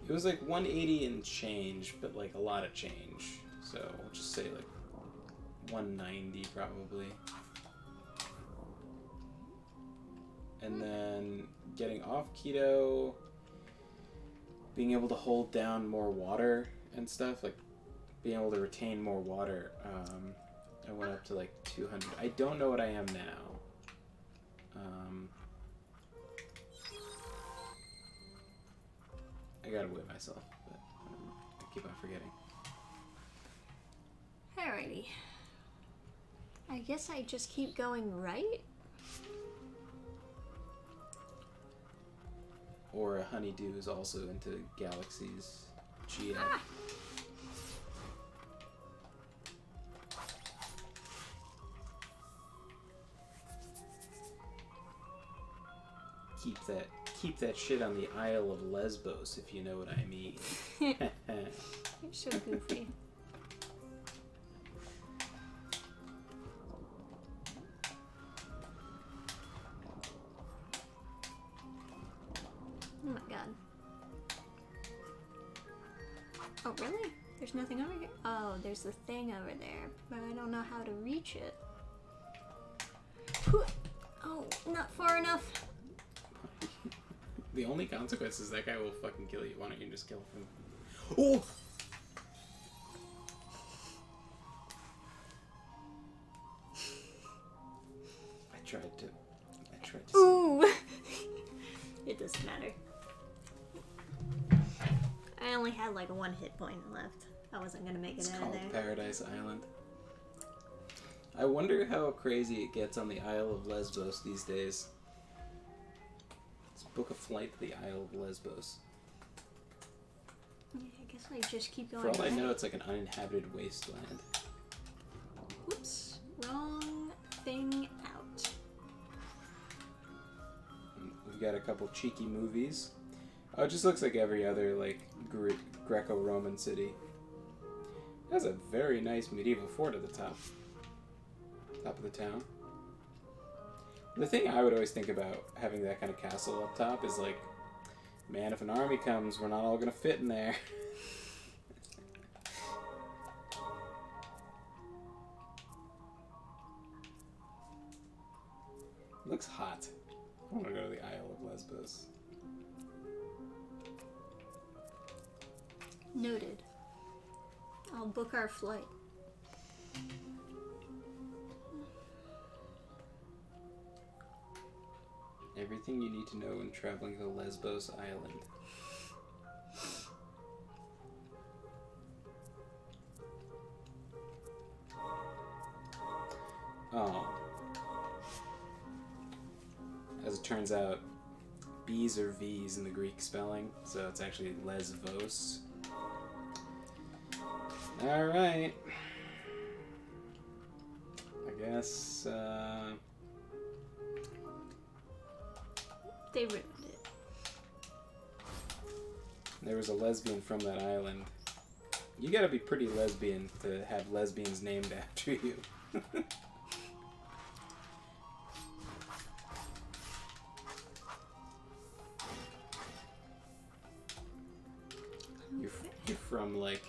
It was like 180 and change, but like a lot of change. So we'll just say like 190 probably. And then getting off keto, being able to hold down more water and stuff, like being able to retain more water, I went up to like 200. I don't know what I am now. I gotta weigh myself, but I keep on forgetting. Alrighty. I guess I just keep going right? Or a honeydew is also into galaxies. GF. Ah. Keep that shit on the Isle of Lesbos, if you know what I mean. You're so goofy. Oh my god. Oh, really? There's nothing over here? Oh, there's the thing over there, but I don't know how to reach it. Oh, not far enough. The only consequence is that guy will fucking kill you. Why don't you just kill him? Oh! I tried to Ooh! It doesn't matter. I only had like one hit point left. I wasn't gonna make it out of there. It's called Paradise Island. I wonder how crazy it gets on the Isle of Lesbos these days. Let's book a flight to the Isle of Lesbos. Yeah, I guess I just keep going. For all I right. know, it's like an uninhabited wasteland. Whoops. Wrong thing out. We've got a couple cheeky movies. Oh, it just looks like every other, like, Greco-Roman city. It has a very nice medieval fort at the top. Top of the town. The thing I would always think about having that kind of castle up top is like, man, if an army comes, we're not all gonna fit in there. Looks hot. I want to go to the Isle of Lesbos. Noted. I'll book our flight. Everything you need to know when traveling to Lesbos Island. Oh. As it turns out, B's are V's in the Greek spelling, so it's actually Lesvos. Alright. I guess, They ruined it. there was a lesbian from that island. You gotta be pretty lesbian to have lesbians named after you. You're from, like,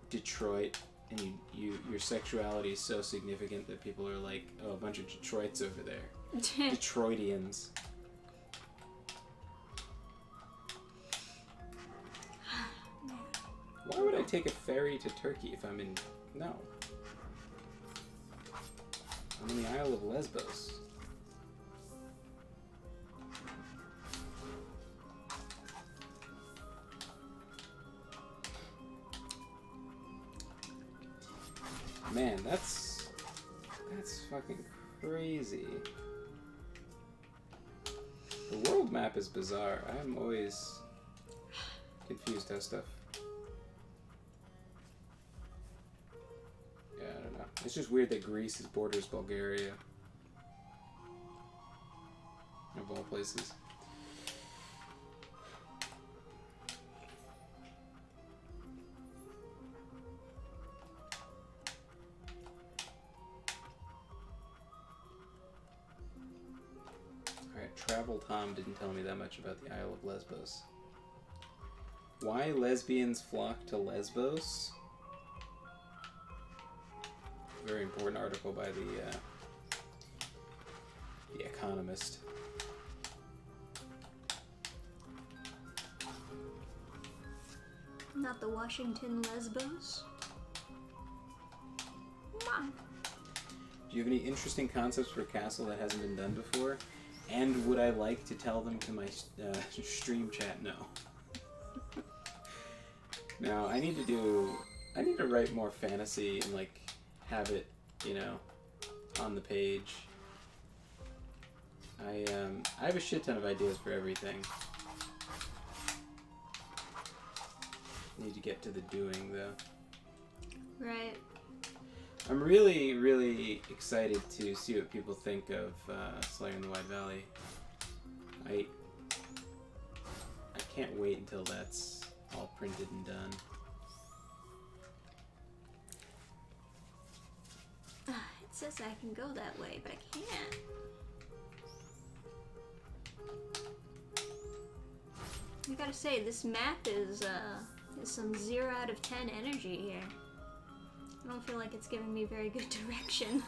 Detroit, and your sexuality is so significant that people are like, oh, a bunch of Detroits over there. Detroitians. Why would I take a ferry to Turkey if I'm in... No. I'm in the Isle of Lesbos. Man, that's fucking crazy. The world map is bizarre. I'm always confused how stuff... Yeah, I don't know. It's just weird that Greece borders Bulgaria. Of all places. Alright, Travel Tom didn't tell me that much about the Isle of Lesbos. Why lesbians flock to Lesbos? Very important article by the Economist. Not the Washington Lesbos. Come on. Do you have any interesting concepts for a castle that hasn't been done before? And would I like to tell them to my stream chat? No. No, I need to write more fantasy and, like, have it, you know, on the page. I have a shit ton of ideas for everything. Need to get to the doing, though. Right. I'm really, really excited to see what people think of Slayer in the Wide Valley. I can't wait until that's all printed and done. It says I can go that way, but I can't. I gotta say, this map is some 0 out of 10 energy here. I don't feel like it's giving me very good direction.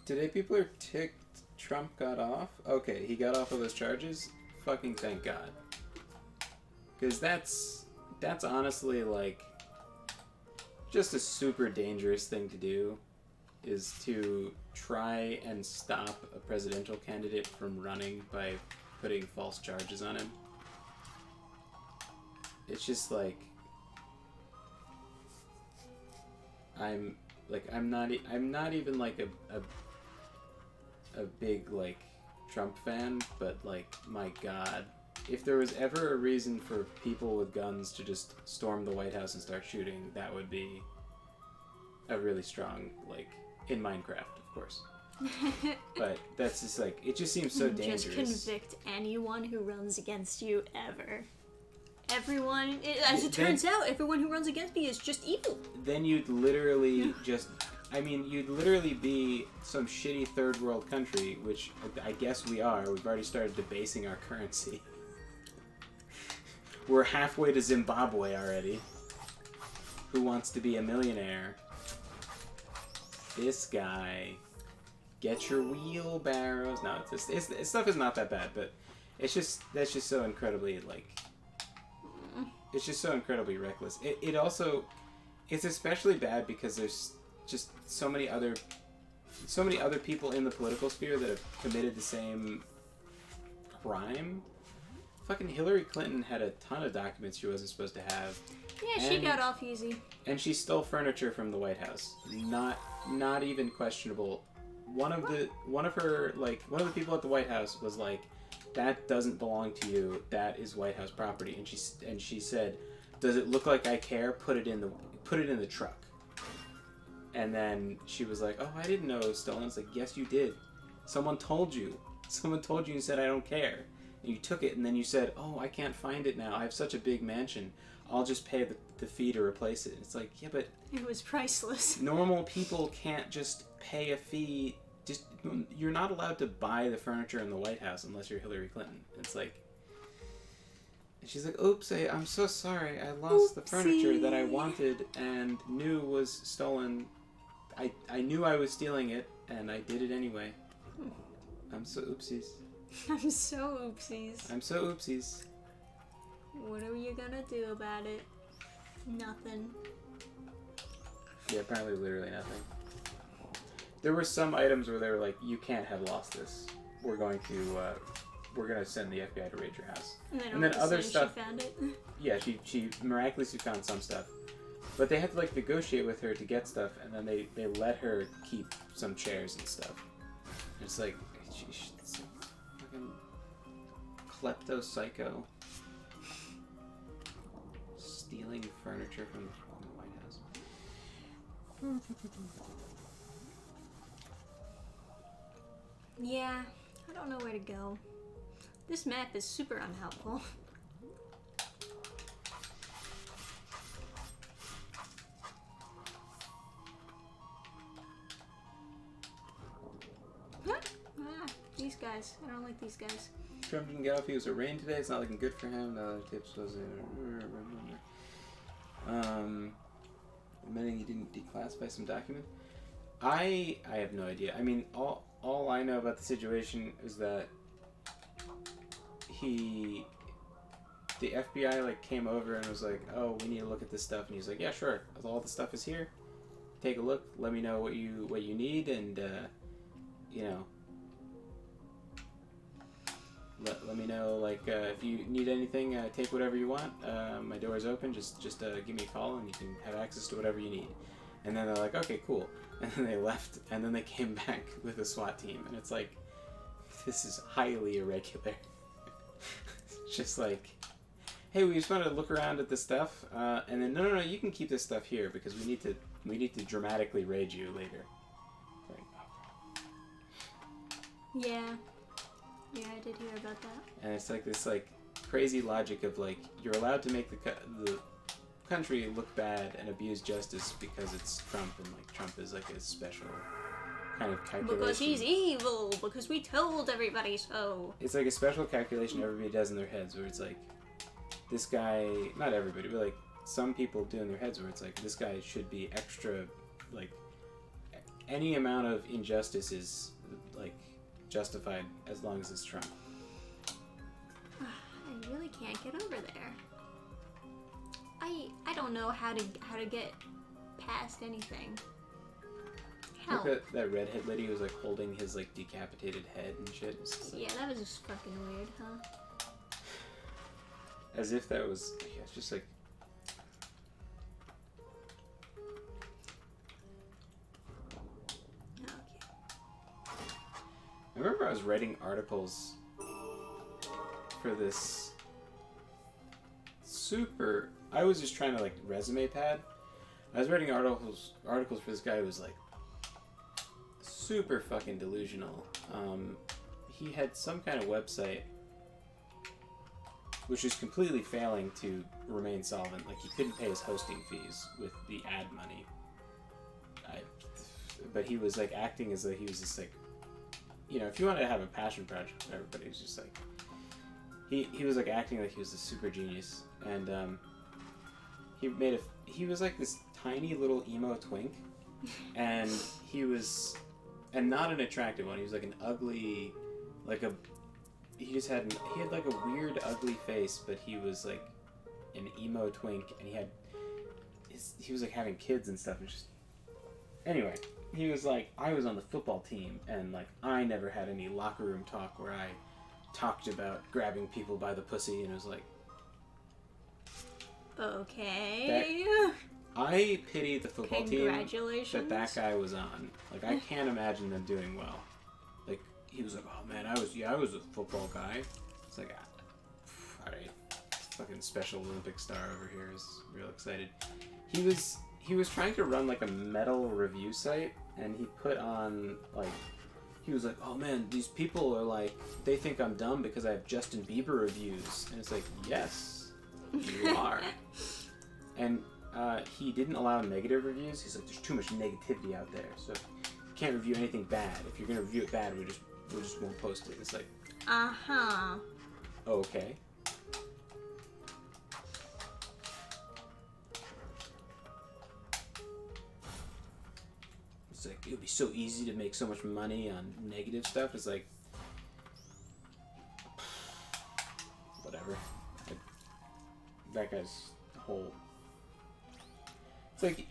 Today people are ticked Trump got off? Okay, he got off of those charges? Fucking thank God. Because that's honestly, like, just a super dangerous thing to do, is to try and stop a presidential candidate from running by putting false charges on him. It's just like, I'm not even like a big, like, Trump fan, but, like, my God, if there was ever a reason for people with guns to just storm the White House and start shooting, that would be a really strong, like, in Minecraft, of course. But that's just like, it just seems so dangerous. Just convict anyone who runs against you ever. Everyone, as it turns out, everyone who runs against me is just evil. Then you'd literally you'd literally be some shitty third world country, which I guess we are. We've already started debasing our currency. We're halfway to Zimbabwe already. Who wants to be a millionaire? This guy. Get your wheelbarrows. No, it's stuff is not that bad, but that's just so incredibly, like, it's just so incredibly reckless. It's especially bad because there's just so many other people in the political sphere that have committed the same crime. Fucking Hillary Clinton had a ton of documents she wasn't supposed to have. Yeah, she got off easy. And she stole furniture from the White House. Not even questionable. One of the people at the White House was like, that doesn't belong to you. That is White House property. And she said, does it look like I care? Put it in the truck. And then she was like, oh, I didn't know it was stolen. It's like, yes, you did. Someone told you. Someone told you and said, I don't care. And you took it, and then you said, oh, I can't find it now. I have such a big mansion. I'll just pay the fee to replace it. It's like, yeah, but... It was priceless. Normal people can't just pay a fee. You're not allowed to buy the furniture in the White House unless you're Hillary Clinton. It's like... And she's like, oops, I'm so sorry. I lost the furniture that I wanted and knew was stolen. I knew I was stealing it, and I did it anyway. I'm so oopsies. I'm so oopsies. I'm so oopsies. What are you gonna do about it? Nothing. Yeah, apparently literally nothing. There were some items where they were like, you can't have lost this. We're going to send the FBI to raid your house. And then other stuff. She found it. Yeah, she miraculously found some stuff. But they had to, like, negotiate with her to get stuff, and then they let her keep some chairs and stuff. It's like, she's fucking klepto psycho. Stealing furniture from the White House. Yeah, I don't know where to go. This map is super unhelpful. These guys. I don't like these guys. Trump didn't get off. He was rain today. It's not looking good for him. No tips was admitting he didn't declassify some document. I have no idea. I mean, all I know about the situation is that the FBI like came over and was like, oh, we need to look at this stuff, and he's like, yeah, sure, all the stuff is here, take a look, let me know what you need, and you know, let me know, like, if you need anything, take whatever you want, my door is open, just give me a call and you can have access to whatever you need. And then they're like, okay, cool. And then they left, and then they came back with a SWAT team, and it's like, this is highly irregular. It's just like, hey, we just want to look around at this stuff, and then no, you can keep this stuff here because we need to dramatically raid you later. Like, yeah, I did hear about that. And it's like this like crazy logic of like, you're allowed to make the country look bad and abuse justice because it's Trump, and like Trump is like a special kind of calculation. Because he's evil, because we told everybody so. It's like a special calculation everybody does in their heads, where it's like, this guy, not everybody, but like some people do in their heads, where it's like, this guy should be extra, like, any amount of injustice is like justified as long as it's Trump. I really can't get over there. I don't know how to get past anything. Help. Look at that redhead lady who was like holding his like decapitated head and shit. Yeah, that was just fucking weird, huh? As if that was, yeah, it's just like. Okay. I remember I was writing articles for this super. I was just trying to like resume pad. I was writing articles for this guy who was like super fucking delusional. He had some kind of website which was completely failing to remain solvent. Like he couldn't pay his hosting fees with the ad money. But he was like acting as though he was just like, you know, if you wanted to have a passion project with everybody, was just like he was like acting like he was a super genius, and he was like this tiny little emo twink, and he not an attractive one. He was like an ugly, he had like a weird ugly face, but he was like an emo twink, and he was like having kids and stuff, and just anyway. He was like, I was on the football team, and like I never had any locker room talk where I talked about grabbing people by the pussy, and it was like, okay. I pity the football team Congratulations. that guy was on. Like I can't imagine them doing well. Like he was like, oh man, I was a football guy. It's like, all right, fucking Special Olympic star over here is real excited. He was trying to run like a metal review site, and he put on like, he was like, oh man, these people are like, they think I'm dumb because I have Justin Bieber reviews. And it's like, yes, you are. And he didn't allow negative reviews. He's like, there's too much negativity out there, so you can't review anything bad. If you're gonna review it bad, we just won't post it. It's like, okay. It's like, it would be so easy to make so much money on negative stuff. It's like, whatever. That guy's whole. It's like,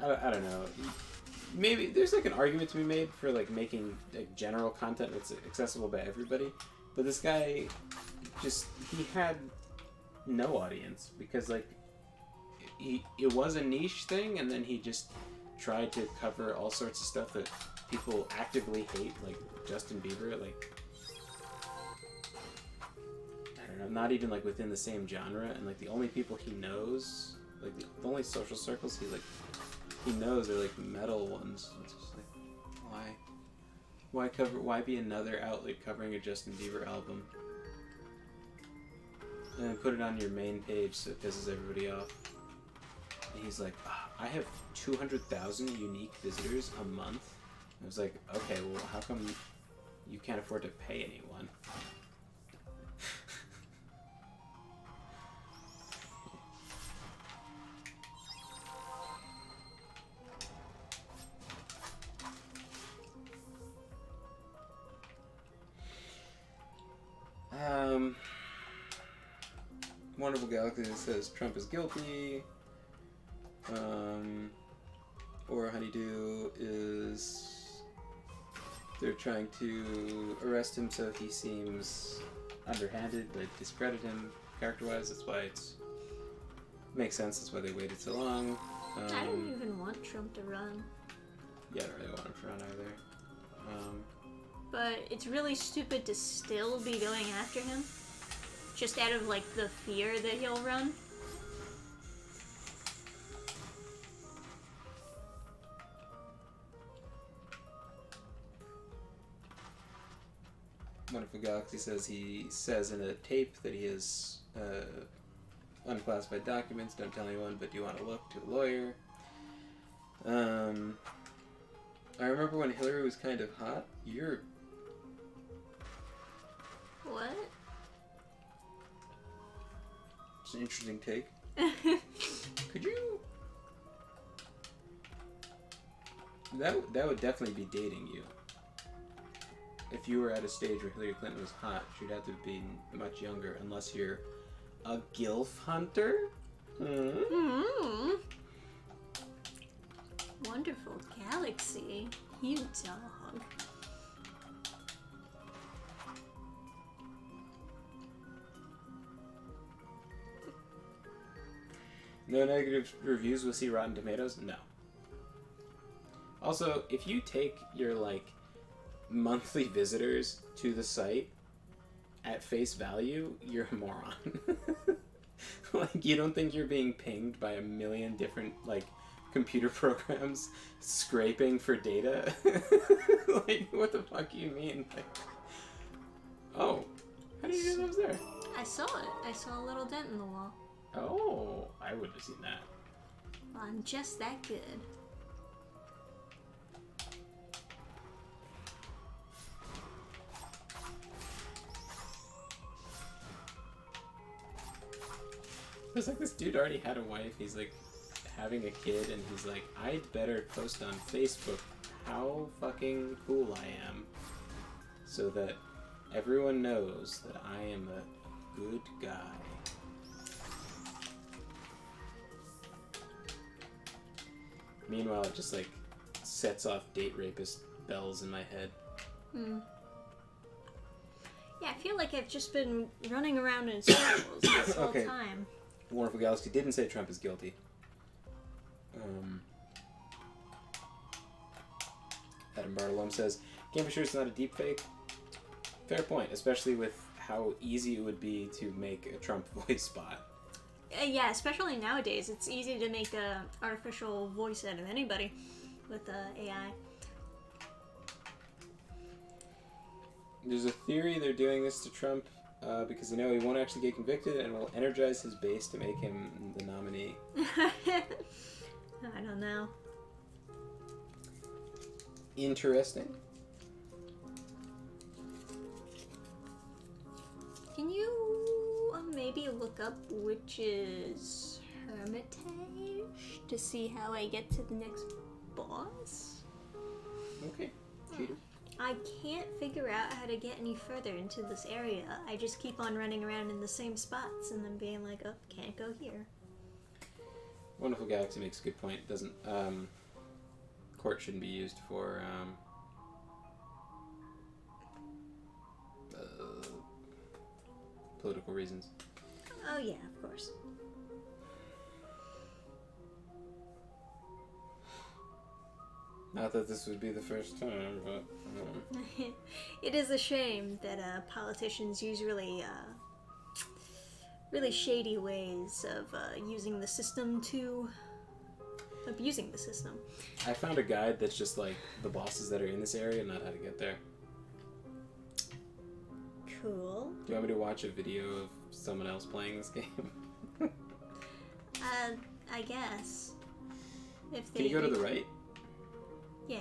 I don't know. Maybe there's like an argument to be made for like making like general content that's accessible by everybody, but this guy he had no audience because like it was a niche thing, and then he just tried to cover all sorts of stuff that people actively hate, like Justin Bieber, like I don't know, not even like within the same genre, and like the only people he knows, like the only social circles he knows are like metal ones. It's just like, why be another outlet covering a Justin Bieber album and then put it on your main page so it pisses everybody off? And he's like, I have 200,000 unique visitors a month. I was like, okay, well, how come you can't afford to pay anyone? Wonderful Galaxy says Trump is guilty. Or Honeydew is they're trying to arrest him so he seems underhanded, like discredit him character-wise. That's why makes sense. That's why they waited so long. I don't even want Trump to run. Yeah, I don't really want him to run either. But it's really stupid to still be going after him, just out of like the fear that he'll run. Wonderful Galaxy says he says in a tape that he has unclassified documents. Don't tell anyone, but do you want to look to a lawyer? I remember when Hillary was kind of hot. What? It's an interesting take. Could you? That would definitely be dating you. If you were at a stage where Hillary Clinton was hot, she'd have to be much younger, unless you're a gilf hunter. Mm-hmm. Wonderful Galaxy, you dog. No negative reviews will see Rotten Tomatoes? No. Also, if you take your, like, monthly visitors to the site at face value, you're a moron. Like, you don't think you're being pinged by a million different, like, computer programs scraping for data? Like, what the fuck do you mean? Like, oh, how did you know that was there? I saw it. I saw a little dent in the wall. Oh, I wouldn't have seen that. Well, I'm just that good. It's like this dude already had a wife. He's like having a kid, and he's like, I'd better post on Facebook how fucking cool I am, so that everyone knows that I am a good guy. Meanwhile, it just like sets off date rapist bells in my head. Yeah, I feel like I've just been running around in circles this whole Okay. time. Wonderful Galaxy didn't say Trump is guilty. Adam Bartolome says, can't be sure it's not a deep fake. Fair point, especially with how easy it would be to make a Trump voice bot. Yeah, especially nowadays. It's easy to make a artificial voice out of anybody with AI. There's a theory they're doing this to Trump because they know he won't actually get convicted and will energize his base to make him the nominee. I don't know. Interesting. Can you maybe look up Witch's Hermitage to see how I get to the next boss? Okay. Cheater. I can't figure out how to get any further into this area. I just keep on running around in the same spots and then being like, oh, can't go here. Wonderful Galaxy makes a good point. Doesn't court shouldn't be used for political reasons. Oh yeah, of course. Not that this would be the first time, but It is a shame that politicians use really shady ways of using the system to abusing the system. I found a guide that's just like the bosses that are in this area, not how to get there. Cool. Do you want me to watch a video of someone else playing this game? I guess. If they Can you go to the right? Yeah.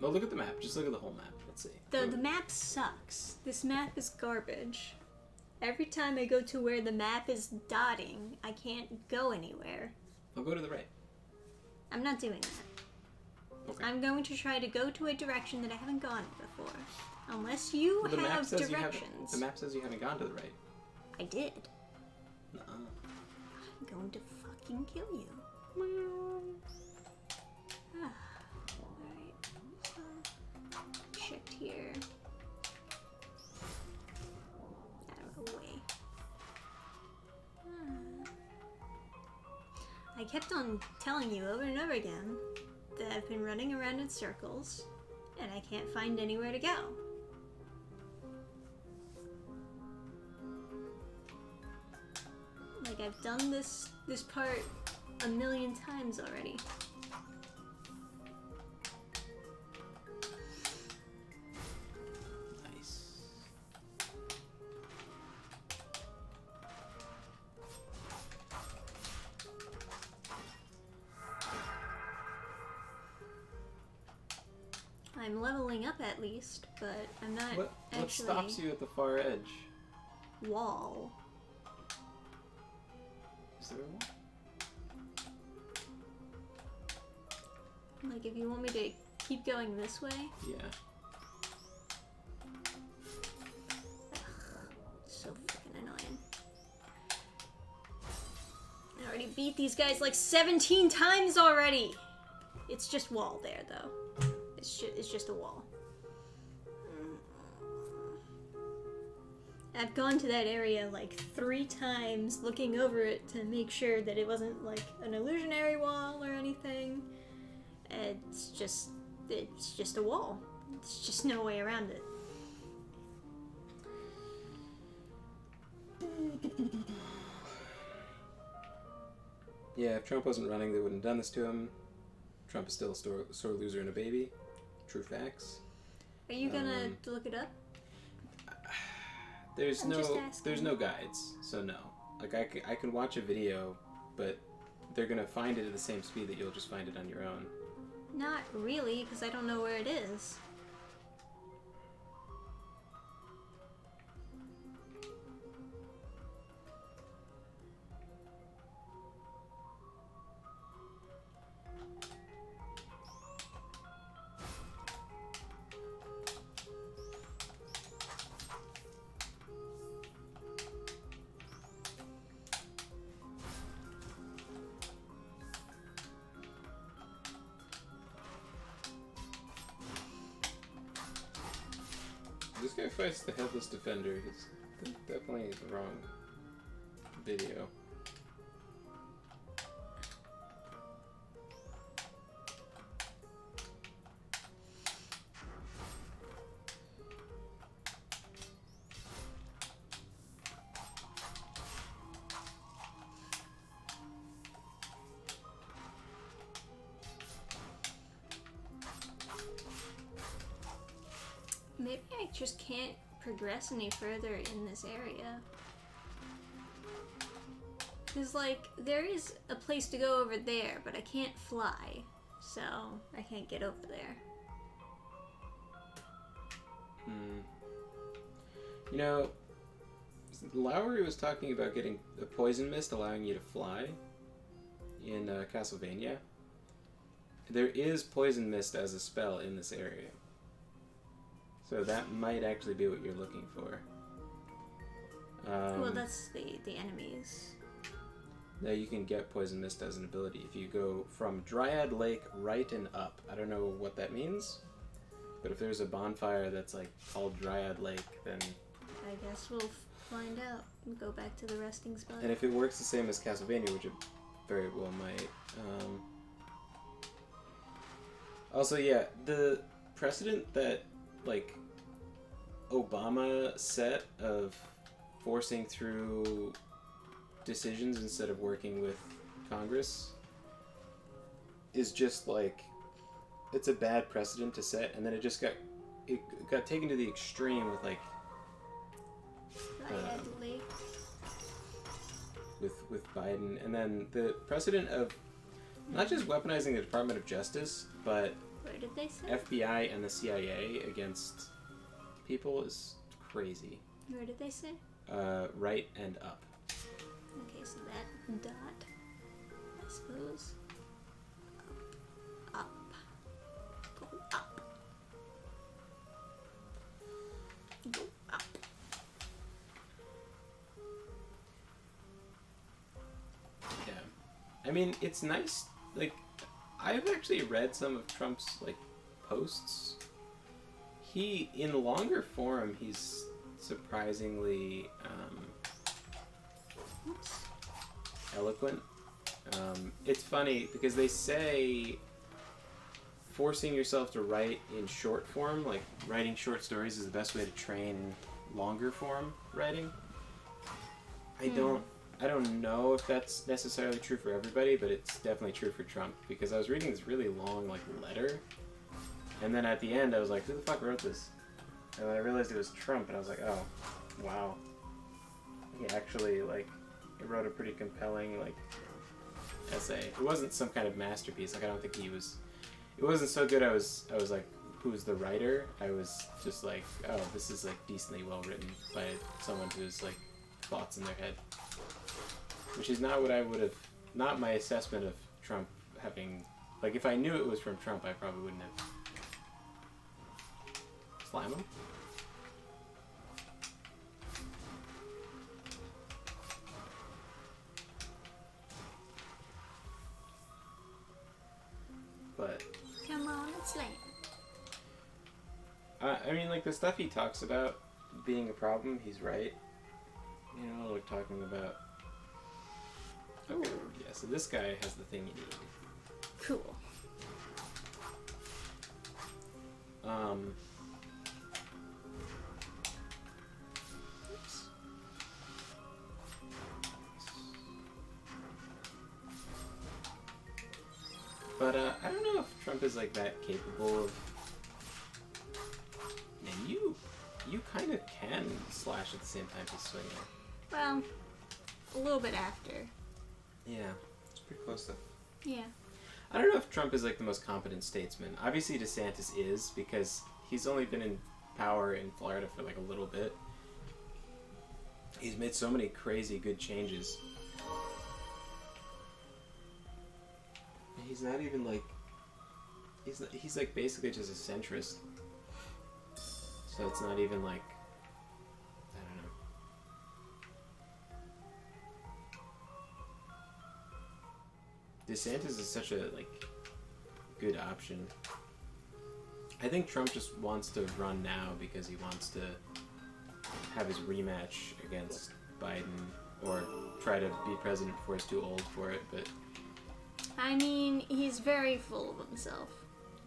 No, look at the map. Just look at the whole map. Let's see. The map sucks. This map is garbage. Every time I go to where the map is dotting, I can't go anywhere. I'll go to the right. I'm not doing that. Okay. I'm going to try to go to a direction that I haven't gone before. Unless you Well, the map have says directions. the map says you haven't gone to the right. I did. Nuh-uh. I'm going to fucking kill you. Alright. Checked here. Out of the way. I kept on telling you over and over again that I've been running around in circles and I can't find anywhere to go. Like, I've done this part a million times already. Nice. I'm leveling up at least, but I'm not What actually stops you at the far edge? wall. Is there a wall? Like, if you want me to keep going this way, Yeah. so freaking annoying. I already beat these guys like 17 times already. It's just wall there, though. It's just a wall. I've gone to that area like 3 times, looking over it to make sure that it wasn't like an illusionary wall or anything. It's just a wall. There's just no way around it. Yeah, if Trump wasn't running, they wouldn't have done this to him. Trump is still a sore loser and a baby. True facts. Are you gonna look it up? There's I'm just asking. there's no guides, so no. Like I can watch a video, but they're gonna find it at the same speed that you'll just find it on your own. Not really, because I don't know where it is. This guy fights the headless defender. He's definitely the wrong video. Maybe I just can't progress any further in this area. Because, like, there is a place to go over there, but I can't fly. So, I can't get over there. You know, Lowry was talking about getting a poison mist allowing you to fly in Castlevania. There is poison mist as a spell in this area. So that might actually be what you're looking for. Well, that's the enemies. Now you can get poison mist as an ability if you go from Dryad Lake right and up. I don't know what that means, but if there's a bonfire that's like called Dryad Lake, then I guess we'll find out and go back to the resting spot. and if it works the same as Castlevania, which it very well might. Also, yeah, the precedent that like Obama set of forcing through decisions instead of working with Congress is just like, it's a bad precedent to set, and then it got taken to the extreme with like with Biden, and then the precedent of not just weaponizing the Department of Justice, but Where did they say? FBI and the CIA against people is crazy. Where did they say? Right and up. Okay, so that dot, I suppose. Up. Go up. Go up. Yeah. I mean, it's nice. Like, I've actually read some of Trump's, like, posts. He, in longer form, he's surprisingly eloquent. It's funny because they say forcing yourself to write in short form, like writing short stories, is the best way to train longer form writing. I don't know if that's necessarily true for everybody, but it's definitely true for Trump, because I was reading this really long like letter, and then at the end I was like, who the fuck wrote this? And then I realized it was Trump, and I was like, oh, wow. He actually, like, he wrote a pretty compelling, like, essay. It wasn't some kind of masterpiece. Like, I don't think he was... It wasn't so good I was like, who's the writer? I was just like, oh, this is, like, decently well written by someone who's, like, thoughts in their head. Which is not what I would have... Not my assessment of Trump having... Like, if I knew it was from Trump, I probably wouldn't have... Slime him? But... Come on, it's lame. I mean, like, the stuff he talks about being a problem, he's right. You know, like, talking about... Okay, yeah, so this guy has the thing you need. Cool. Oops. But I don't know if Trump is like that capable of. And you kind of can slash at the same time as swing. Well, a little bit after. Yeah, it's pretty close though. Yeah. I don't know if Trump is like the most competent statesman. Obviously DeSantis is, because he's only been in power in Florida for like a little bit. He's made so many crazy good changes. He's not even like he's like basically just a centrist. So it's not even like, I don't know. DeSantis is such a like good option. I think Trump just wants to run now because he wants to have his rematch against Biden or try to be president before he's too old for it, but I mean, he's very full of himself.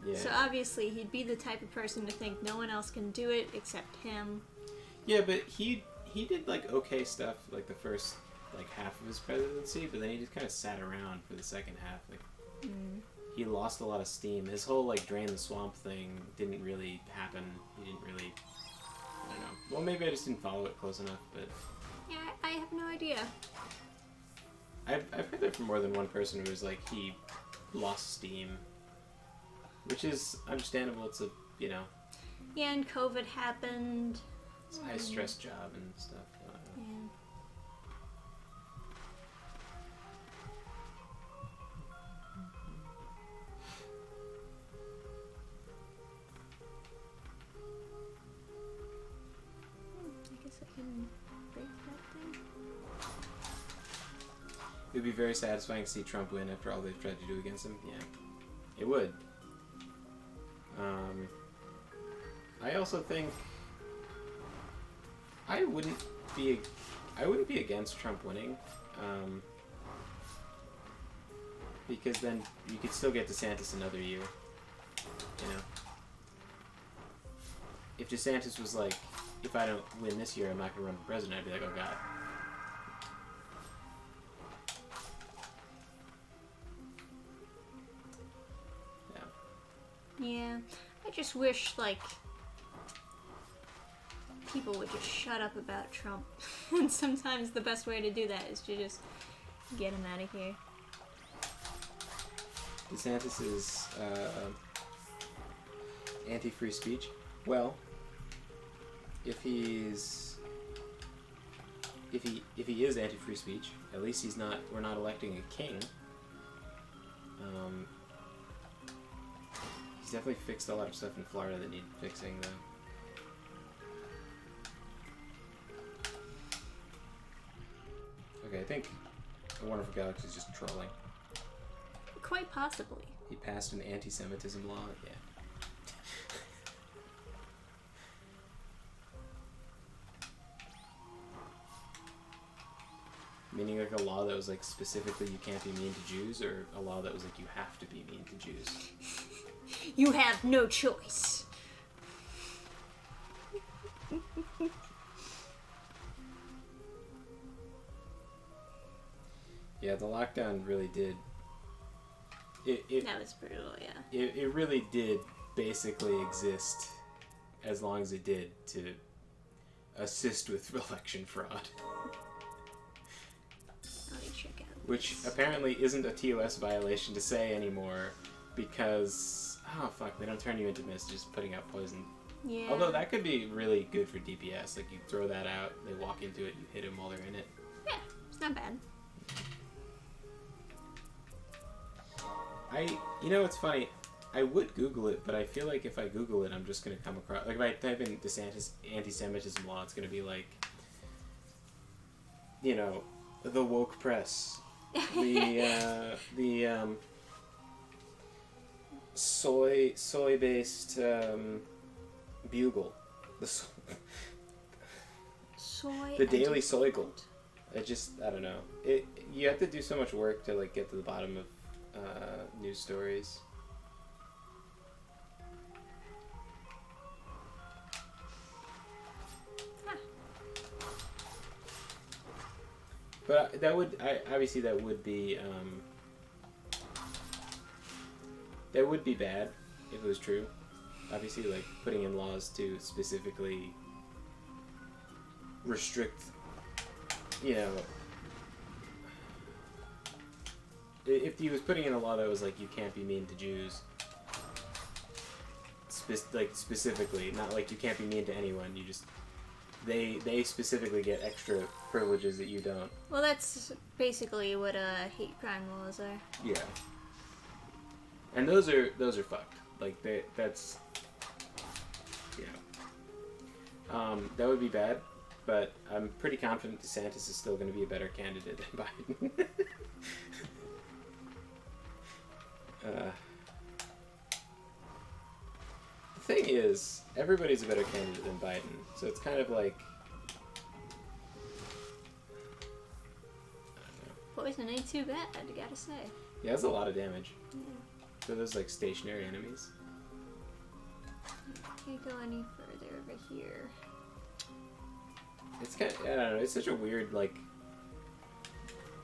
yeah. So obviously he'd be the type of person to think no one else can do it except him. Yeah, but he did like okay stuff like the first like half of his presidency, but then he just kind of sat around for the second half. Like he lost a lot of steam. His whole like drain the swamp thing didn't really happen. He didn't really. I don't know. Well, maybe I just didn't follow it close enough, but Yeah, I have no idea. I've heard that from more than one person who was like he lost steam, which is understandable. It's a Yeah, and COVID happened. it's a high stress job and stuff. Yeah. I guess I can break that thing. It would be very satisfying to see Trump win after all they've tried to do against him. Yeah, it would. I also think I wouldn't be against Trump winning, because then you could still get DeSantis another year. You know, if DeSantis was like, if I don't win this year, I'm not gonna run for president, I'd be like, oh god. Yeah, I just wish, like, people would just shut up about Trump. And sometimes the best way to do that is to just get him out of here. DeSantis is anti-free speech. Well, if he is anti-free speech, at least we're not electing a king. He's definitely fixed a lot of stuff in Florida that need fixing, though. Okay, I think A Wonderful Galaxy is just trolling. Quite possibly. He passed an anti-Semitism law. Yeah. Meaning like a law that was like specifically you can't be mean to Jews, or a law that was like you have to be mean to Jews. You have no choice. Yeah, the lockdown really did. That was brutal, yeah. It really did basically exist as long as it did to assist with election fraud. Let me check out. Which apparently isn't a TOS violation to say anymore because, oh fuck, they don't turn you into mist just putting out poison. Yeah. Although that could be really good for DPS. Like you throw that out, they walk into it, you hit them while they're in it. Yeah, it's not bad. It's funny. I would Google it, but I feel like if I Google it, I'm just gonna come across like if I type in DeSantis anti-Semitism law, it's gonna be like, the woke press, the soy based bugle, the Daily Soigle. I don't know. You have to do so much work to like get to the bottom of news stories. But that would be That would be bad if it was true. Obviously, like, putting in laws to specifically restrict, you know... If he was putting in a law that was like, you can't be mean to Jews, specifically, not like you can't be mean to anyone, you just... They specifically get extra privileges that you don't. Well, that's basically what hate crime laws are. Yeah. And those are fucked. Like, that's... Yeah. That would be bad, but I'm pretty confident DeSantis is still going to be a better candidate than Biden. The thing is, everybody's a better candidate than Biden, so it's kind of like... Poison ain't too bad, I gotta say. Yeah, that's a lot of damage. Yeah. So those, like, stationary enemies. Can't go any further over here. It's kind of, I don't know, it's such a weird, like,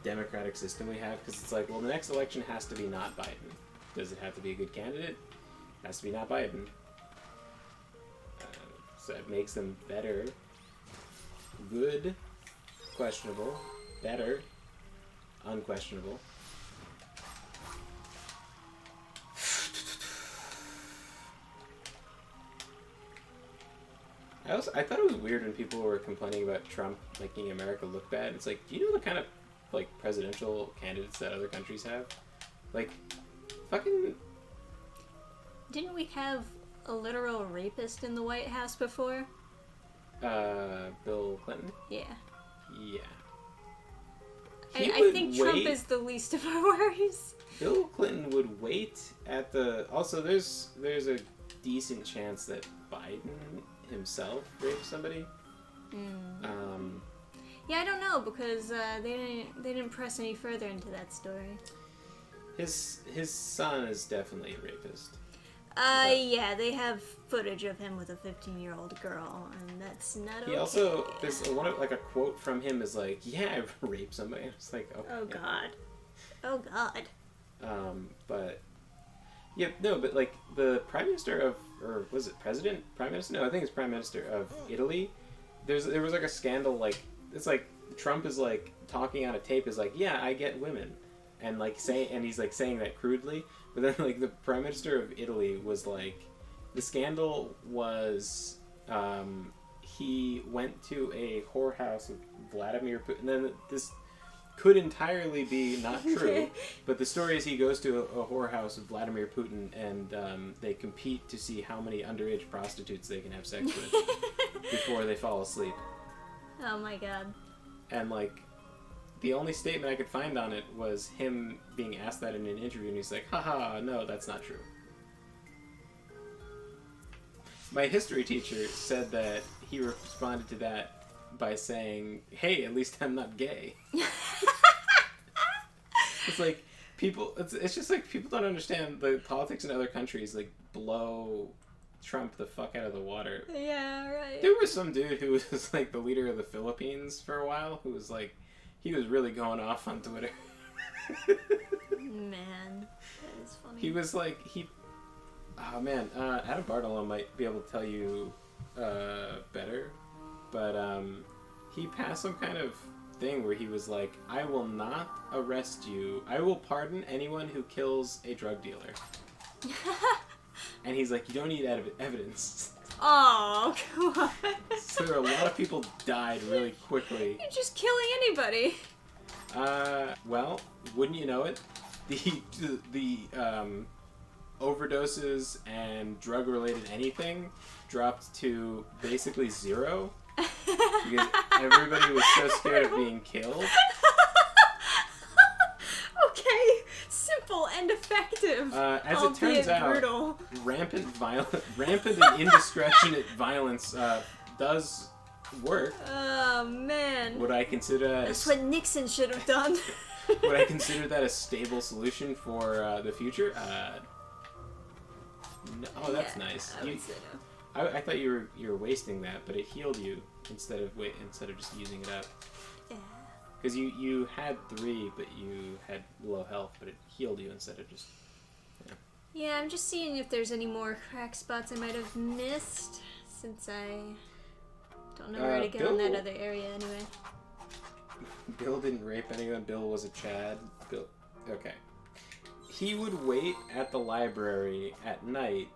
democratic system we have, because it's like, well, the next election has to be not Biden. Does it have to be a good candidate? It has to be not Biden. So it makes them better. Good. Questionable. Better. Unquestionable. I thought it was weird when people were complaining about Trump making America look bad. It's like, do you know the kind of, like, presidential candidates that other countries have? Like, fucking... Didn't we have a literal rapist in the White House before? Bill Clinton? Yeah. Yeah. I think Trump is the least of our worries. Bill Clinton would wait at the... Also, there's a decent chance that Biden himself raped somebody. Yeah, I don't know, because they didn't press any further into that story. His son is definitely a rapist. Yeah, they have footage of him with a 15-year-old girl, and that's not okay. He also, like a quote from him is like, yeah, I raped somebody. It's like, okay. Oh god. Oh god. But, yeah, no, but like, the Prime Minister of, or was it President? Prime Minister? No, I think it's Prime Minister of Italy. There was like a scandal, like, it's like, Trump is like, talking on a tape is like, yeah, I get women. And like, he's like saying that crudely. But then, like, the Prime Minister of Italy was like, the scandal was, he went to a whorehouse with Vladimir Putin. And then this could entirely be not true. But the story is he goes to a whorehouse with Vladimir Putin, and they compete to see how many underage prostitutes they can have sex with before they fall asleep. Oh my god. And, like, the only statement I could find on it was him being asked that in an interview, and he's like, haha, no, that's not true. My history teacher said that he responded to that by saying, hey, at least I'm not gay. It's like, it's just like, people don't understand the politics in other countries, like, blow Trump the fuck out of the water. Yeah, right. There was some dude who was, like, the leader of the Philippines for a while, who was, like, he was really going off on Twitter. Man, that is funny. He was, like, oh, man, Adam Bartolo might be able to tell you better, but he passed some kind of thing where he was like, I will not arrest you. I will pardon anyone who kills a drug dealer. And he's like, you don't need evidence. Oh, come on. So a lot of people died really quickly. You're just killing anybody. Well, wouldn't you know it? The overdoses and drug-related anything dropped to basically zero. Because everybody was so scared of being killed. Okay, simple and effective. As it turns out, brutal. rampant and indiscretionate violence does work. Oh man. Would I consider that? That's what Nixon should have done. Would I consider that a stable solution for the future? No. Oh, that's nice. I would say no. I thought you were wasting that, but it healed you instead of just using it up. Yeah. Because you had 3, but you had low health, but it healed you instead of just... Yeah. Yeah, I'm just seeing if there's any more crack spots I might have missed, since I don't know where to go in that other area anyway. Bill didn't rape anyone. Bill was a Chad. Bill. Okay. He would wait at the library at night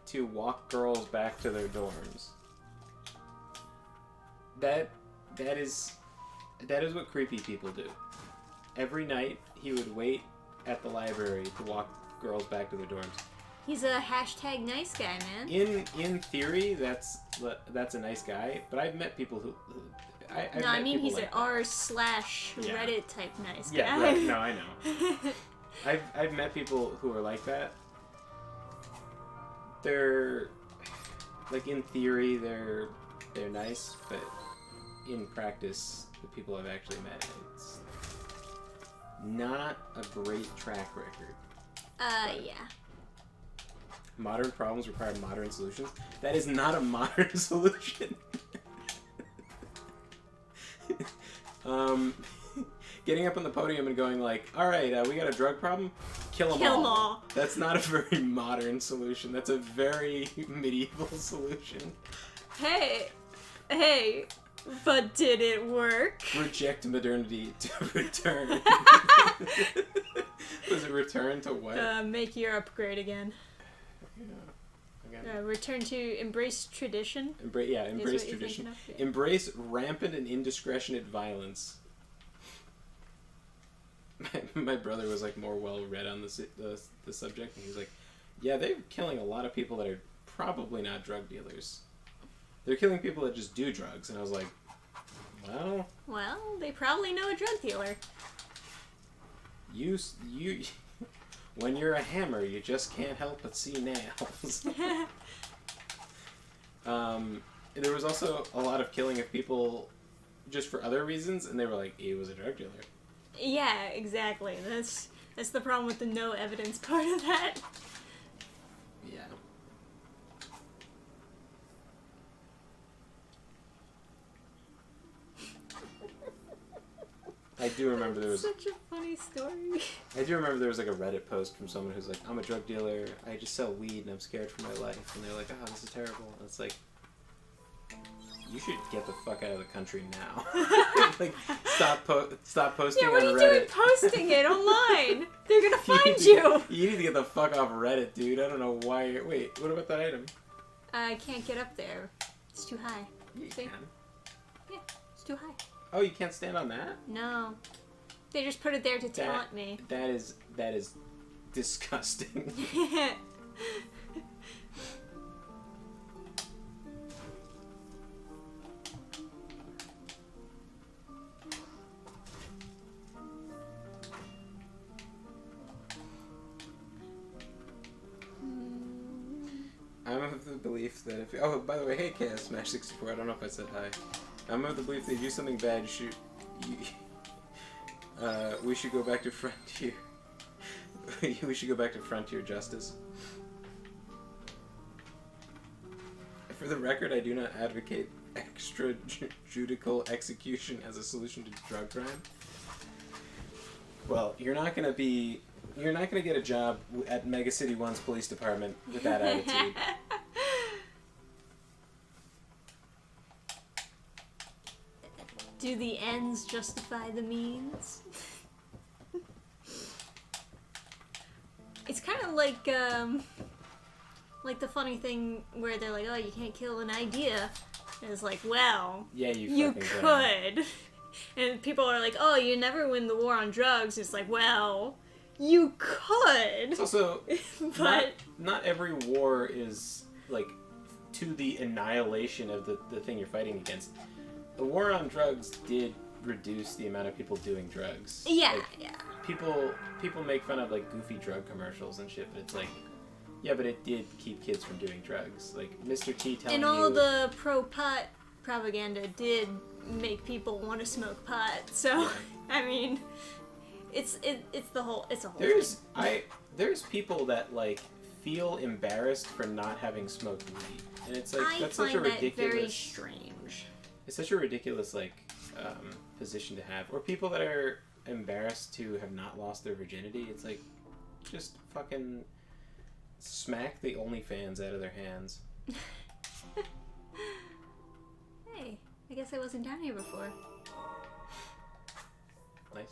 to walk girls back to their dorms. That is what creepy people do. Every night he would wait at the library to walk girls back to their dorms. He's a hashtag nice guy, man. In theory, that's a nice guy, but I've met people who I mean he's like an r/Reddit type nice guy. Yeah, right. No, I know. I've met people who are like that. They're like in theory they're nice, but in practice, the people I've actually met, it's not a great track record. Yeah. Modern problems require modern solutions. That is not a modern solution. Getting up on the podium and going like, all right, we got a drug problem, kill them all. That's not a very modern solution. That's a very medieval solution. Hey, but did it work? Reject modernity to return. Was it return to what? Make Europe great again. Yeah. Return to embrace tradition. Embrace tradition. Yeah. Embrace rampant and indiscretionate violence. My brother was like more well read on the subject, and he's like, "Yeah, they're killing a lot of people that are probably not drug dealers. They're killing people that just do drugs." And I was like, "Well, they probably know a drug dealer." You, when you're a hammer, you just can't help but see nails. There was also a lot of killing of people just for other reasons, and they were like, he was a drug dealer. Yeah, exactly. That's the problem with the no evidence part of that. Yeah. I do remember there was such a funny story. I do remember there was like a Reddit post from someone who's like, I'm a drug dealer, I just sell weed and I'm scared for my life, and they're like, oh, this is terrible. And it's like, you should get the fuck out of the country now. Like, stop posting on Reddit. Yeah, what are you doing posting it online? They're gonna find you. You need to get the fuck off Reddit, dude. I don't know why you're... Wait, what about that item? I can't get up there. It's too high. You See? can. Yeah, it's too high. Oh, you can't stand on that? No. They just put it there to taunt me. That is disgusting. I'm of the belief that if... Oh, by the way, hey, KS Smash 64, I don't know if I said hi. I'm of the belief that if you do something bad, we should go back to frontier. We should go back to frontier justice. For the record, I do not advocate extrajudicial execution as a solution to drug crime. Well, you're not gonna get a job at Mega City 1's police department with that attitude. Do the ends justify the means? It's kind of like the funny thing where they're like, oh, you can't kill an idea. And it's like, well, yeah, you could. And people are like, oh, you never win the war on drugs. It's like, well, you could. It's also, but not every war is, like, to the annihilation of the thing you're fighting against. The war on drugs did reduce the amount of people doing drugs. Yeah, like, yeah. People make fun of, like, goofy drug commercials and shit, but it's like, yeah, but it did keep kids from doing drugs. Like, Mr. T telling you... And all the pro-pot propaganda did make people want to smoke pot, so, yeah. I mean, it's a whole thing. There's people that, like, feel embarrassed for not having smoked weed. And it's like, that's such a ridiculous... that very strange. It's such a ridiculous, like, position to have. Or people that are embarrassed to have not lost their virginity. It's like, just fucking smack the OnlyFans out of their hands. Hey, I guess I wasn't down here before. Nice.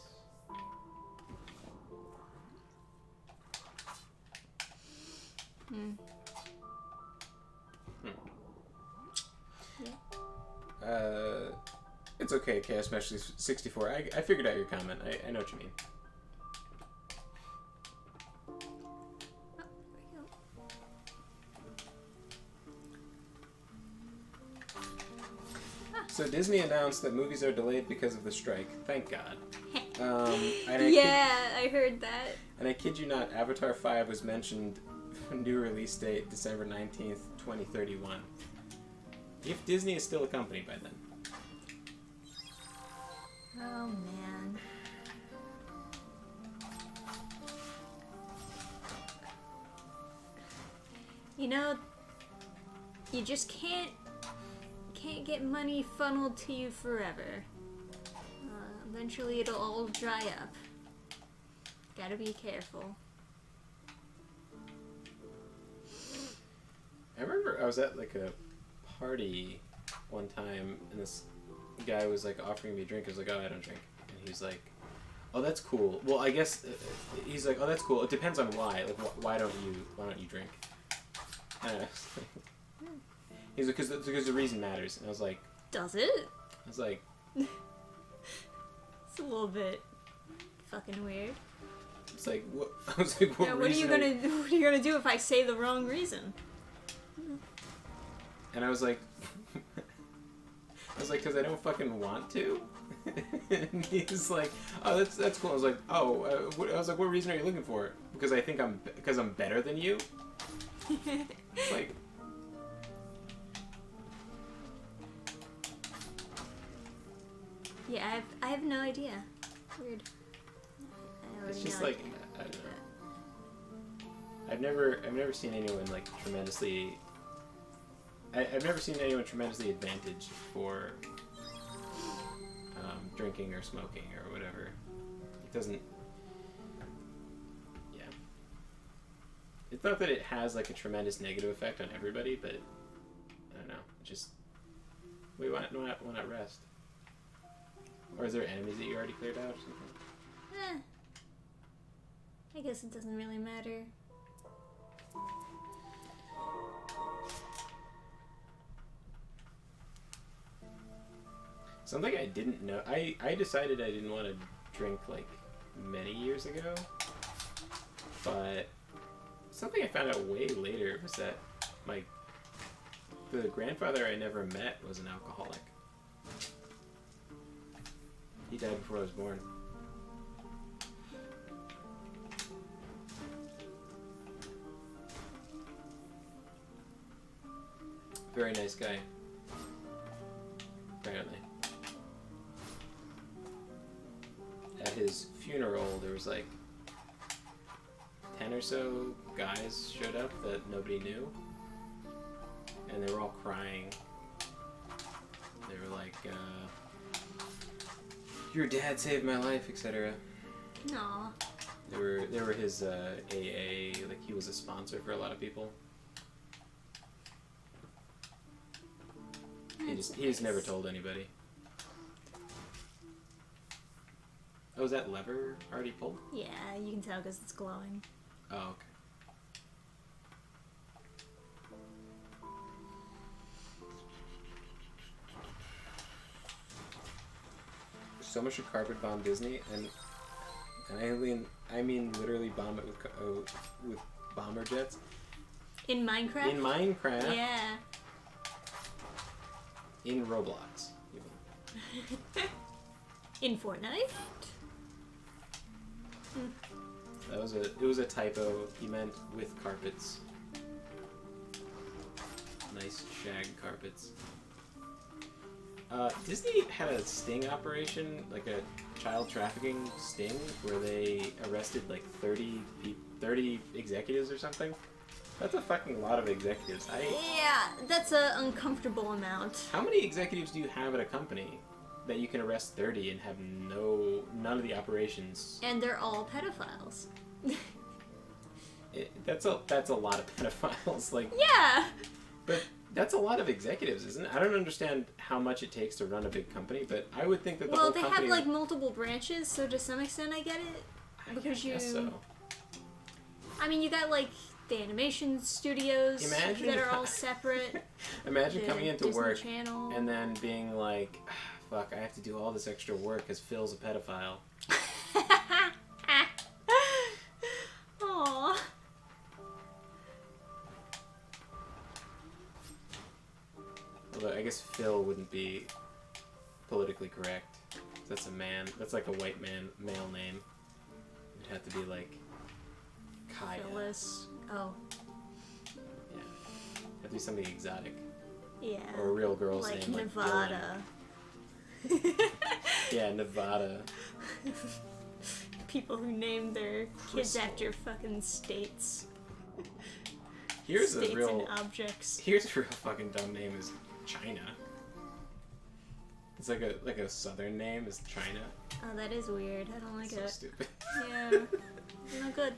Hmm. It's okay, Chaos Mesh 64. I figured out your comment. I know what you mean. Oh, there we go. So Disney announced that movies are delayed because of the strike. Thank God. I heard that. And I kid you not, Avatar 5 was mentioned new release date December 19th, 2031. If Disney is still a company by then. Oh man. You know, you just can't get money funneled to you forever. Eventually it'll all dry up. Gotta be careful. I remember I was at like a party one time and this guy was like offering me a drink. I was like, oh, I don't drink. And he was like, oh, that's cool. Well, I guess he's like, oh, that's cool. It depends on why. Like, why don't you drink? And I was like, he's like, because the reason matters. And I was like, does it? I was like, it's a little bit fucking weird. It's like, what? I was like, what? Yeah, what are you gonna do if I say the wrong reason? And I was like, because I don't fucking want to. And he's like, oh, that's cool. I was like, oh, what reason are you looking for? Because I think I'm better than you. Like, yeah, I have no idea. Weird. it's just like, I don't know. I've never seen anyone like tremendously. I've never seen anyone tremendously advantaged for drinking or smoking or whatever. It doesn't. Yeah. It's not that it has like a tremendous negative effect on everybody, but I don't know. Just why not rest? Or is there enemies that you already cleared out or something? I guess it doesn't really matter. Something I didn't know. I decided I didn't want to drink like many years ago, but something I found out way later was that the grandfather I never met was an alcoholic. He died before I was born. Very nice guy. Apparently. At his funeral, there was like 10 or so guys showed up that nobody knew. And they were all crying. They were like, your dad saved my life, etc. Aww. They were his AA, like he was a sponsor for a lot of people. He just never told anybody. Oh, is that lever already pulled? Yeah, you can tell because it's glowing. Oh, okay. So much should carpet bomb Disney, and I mean literally bomb it with bomber jets. In Minecraft? In Minecraft. Yeah. In Roblox, even. In Fortnite? It was a typo. He meant with carpets. Nice shag carpets. Disney had a sting operation, like a child trafficking sting, where they arrested like 30 executives or something. That's a fucking lot of executives. Yeah, that's an uncomfortable amount. How many executives do you have at a company that you can arrest 30 and have none of the operations? And they're all pedophiles. That's a lot of pedophiles. Like, Yeah. but that's a lot of executives, isn't it? I don't understand how much it takes to run a big company, but I would think that the whole company... Well, they have, like, multiple branches, so to some extent I get it. Because I guess so. I mean, you got, like, the animation studios that are all separate. Imagine coming into Disney work Channel. and then being like, fuck, I have to do all this extra work because Phil's a pedophile. Aww. Although I guess Phil wouldn't be politically correct. That's a man. That's like a white man male name. It'd have to be like Kaya. Phyllis. Oh. Yeah. Have to be something exotic. Yeah. Or a real girl's like name. Nevada. Yeah, Nevada. People who name their kids Crystal. after fucking states. Here's States a real and objects. Here's a real fucking dumb name is China. It's like a southern name is China. Oh, that is weird. I don't like So it. stupid. Yeah. Not good.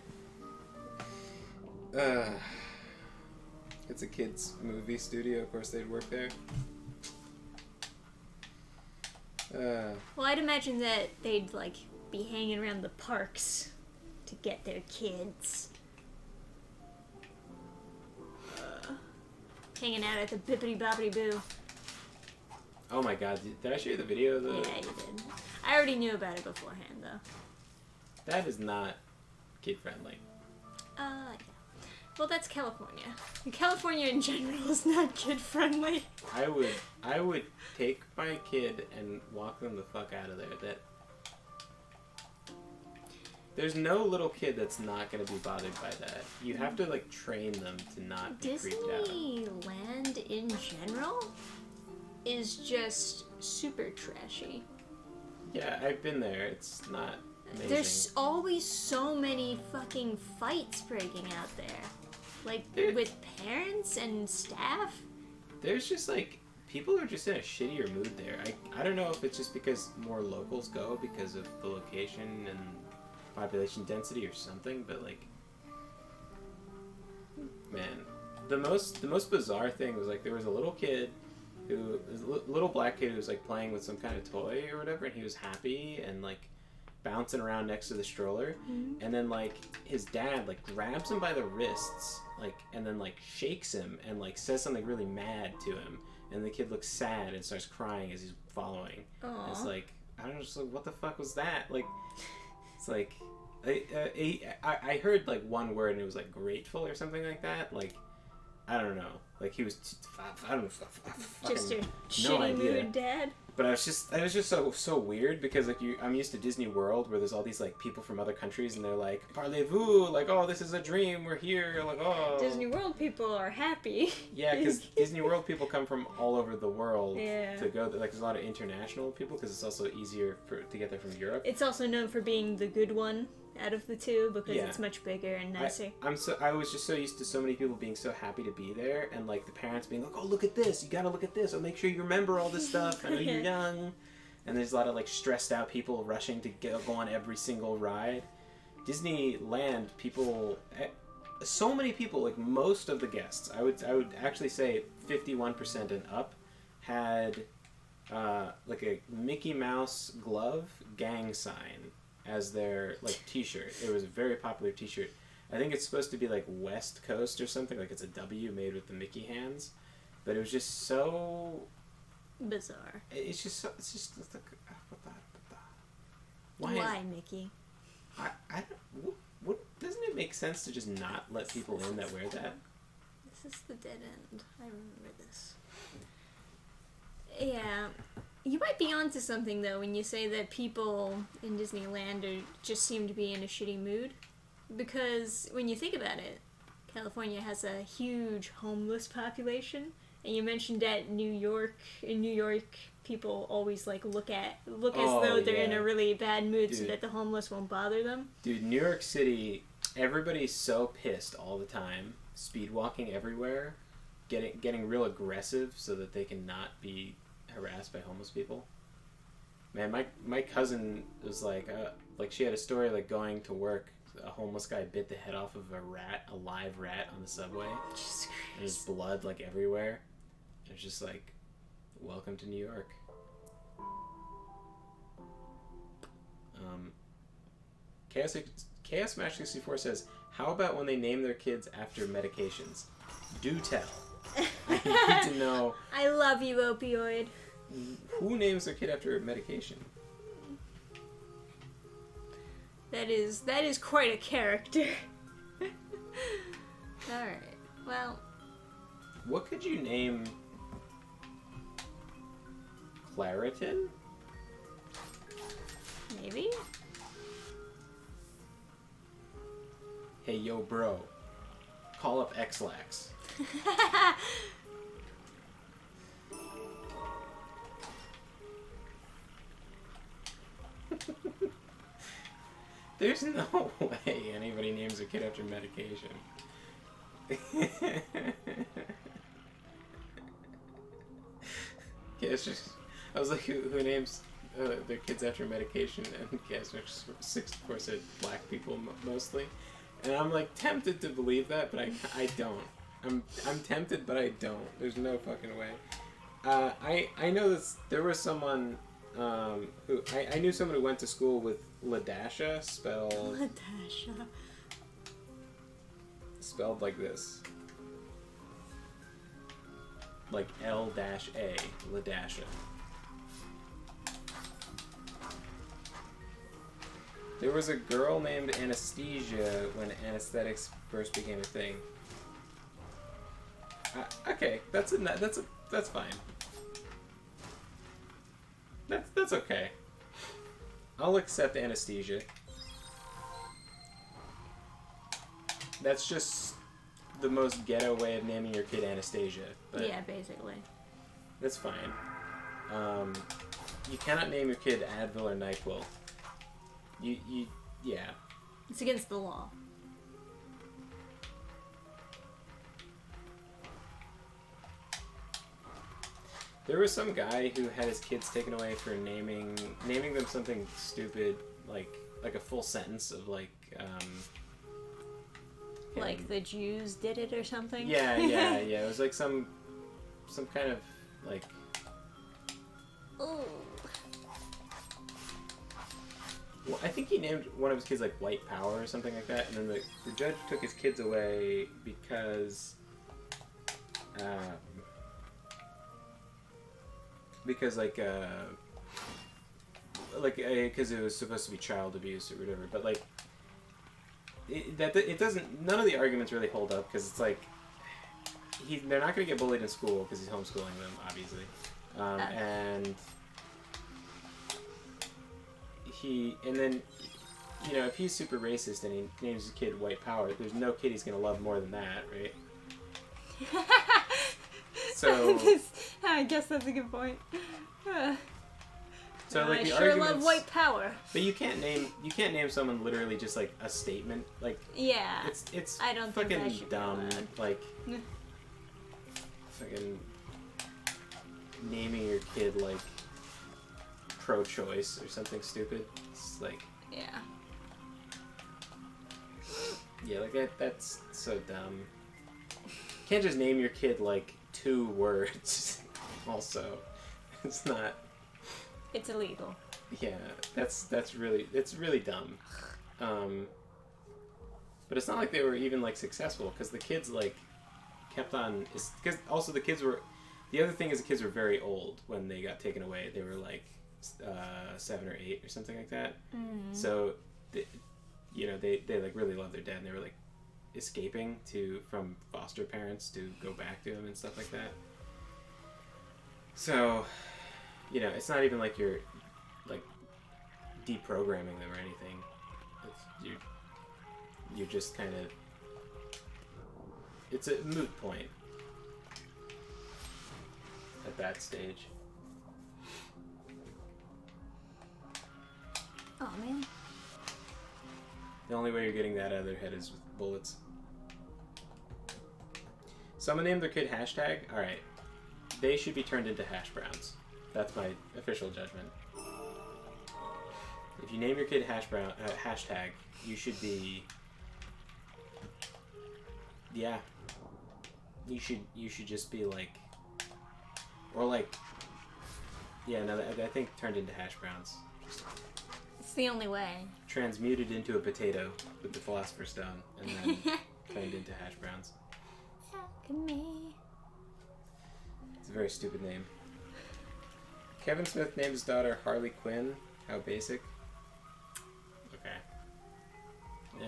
It's a kids movie studio. Of course, they'd work there. Well, I'd imagine that they'd, like, be hanging around the parks to get their kids. Hanging out at the Bippity Boppity Boo. Oh my god, did I show you the video of the... Yeah, you did. I already knew about it beforehand, though. That is not kid-friendly. Yeah. Well, that's California. California in general is not kid-friendly. I would take my kid and walk them the fuck out of there. There's no little kid that's not going to be bothered by that. You have to, like, train them to not be creeped out. Disneyland in general is just super trashy. Yeah, I've been there. It's not amazing. There's always so many fucking fights breaking out there. Like, with parents and staff. There's just, like, people are just in a shittier mood there. I don't know if it's just because more locals go because of the location and population density or something, but, like, man, the most bizarre thing was, like, there was a little kid little black kid who was, like, playing with some kind of toy or whatever, and he was happy and, like, bouncing around next to the stroller, and then, like, his dad, like, grabs him by the wrists, like, and then, like, shakes him and, like, says something really mad to him, and the kid looks sad and starts crying as he's following. And it's like, I don't know, just like, what the fuck was that? Like, it's like, I heard, like, one word and it was, like, grateful or something like that. Like, I don't know. Like, he was, I don't know. Just a no shitty idea. mood dad. But it was just so weird because, like, I'm used to Disney World where there's all these, like, people from other countries and they're like, parlez-vous, like, oh, this is a dream, we're here, like, oh. Disney World people are happy. Yeah, because Disney World people come from all over the world to go. Like, there's a lot of international people because it's also easier to get there from Europe. It's also known for being the good one out of the two because it's much bigger and nicer. I was just so used to so many people being so happy to be there, and, like, the parents being like, oh, look at this, you gotta look at this, I'll make sure you remember all this stuff, I know you're young. And there's a lot of, like, stressed out people rushing to go on every single ride. Disneyland, people, so many people, like, most of the guests, I would actually say 51% and up, had like a Mickey Mouse glove gang sign as their, like, t-shirt. It was a very popular t-shirt. I think it's supposed to be, like, West Coast or something, like it's a W made with the Mickey hands. But it was just so bizarre. It's just like, Why, Mickey? I don't, what doesn't it make sense to just not let people in that wear that? This is the dead end. I remember this. Yeah. You might be onto something, though, when you say that people in Disneyland just seem to be in a shitty mood. Because when you think about it, California has a huge homeless population. And you mentioned that in New York, people always, like, look as though they're in a really bad mood so that the homeless won't bother them. Dude, New York City, everybody's so pissed all the time, speed walking everywhere, getting real aggressive so that they can not be harassed by homeless people. Man, my cousin was like she had a story, like, going to work a homeless guy bit the head off of a live rat on the subway. Jesus Christ. And there's blood like everywhere. It's just like, welcome to New York. Chaos Match 64 says, how about when they name their kids after medications? Do tell. I need to know. I love you, opioid. Who names their kid after a medication? That is quite a character. Alright, well. What could you name Claritin? Maybe? Hey, yo, bro. Call up X-Lax. There's no way anybody names a kid after medication. Yeah, it's just... I was like, who names their kids after medication? And Chaos 64 said black people mostly. And I'm like tempted to believe that, but I don't. I'm tempted, but I don't. There's no fucking way. I know this. There was someone who I knew someone who went to school with Ladasha, spelled like this, like L-A, Ladasha. There was a girl named Anesthesia when anesthetics first became a thing. Okay, that's fine. That's okay. I'll accept Anesthesia. That's just the most ghetto way of naming your kid Anastasia. But yeah, basically. that's fine. You cannot name your kid Advil or NyQuil. Yeah. It's against the law. There was some guy who had his kids taken away for naming them something stupid, like a full sentence of like. Like the Jews did it or something. Yeah. It was like some kind of like. Ooh. Well, I think he named one of his kids like White Power or something like that, and then the judge took his kids away because because it was supposed to be child abuse or whatever. But like it doesn't. None of the arguments really hold up because it's like they're not going to get bullied in school because he's homeschooling them, obviously, and. And then, you know, if he's super racist and he names his kid White Power, there's no kid he's gonna love more than that, right? So I guess that's a good point. So like I the sure arguments, love White Power. But you can't name someone literally just like a statement. Like yeah, it's I don't fucking think that should dumb. be allowed. Like fucking naming your kid like pro-choice or something stupid. It's like like that's so dumb. You can't just name your kid like 2 words. Also, it's not. It's illegal. Yeah, it's really dumb. But it's not like they were even like successful because the kids like kept on. Because also the other thing is the kids were very old when they got taken away. They were like 7 or 8 or something like that. Mm-hmm. So, they like really loved their dad, and they were like escaping from foster parents to go back to him and stuff like that. So, it's not even like you're like deprogramming them or anything. You're just kind of. It's a moot point at that stage. Oh man. The only way you're getting that out of their head is with bullets. Someone named their kid hashtag. All right, they should be turned into hash browns. That's my official judgment. If you name your kid hashtag, you should be. Yeah. You should just be like, or like. Yeah, no, I think turned into hash browns. It's the only way. Transmuted into a potato with the Philosopher's Stone, and then turned into hash browns. Alchemy. It's a very stupid name. Kevin Smith named his daughter Harley Quinn. How basic. Okay.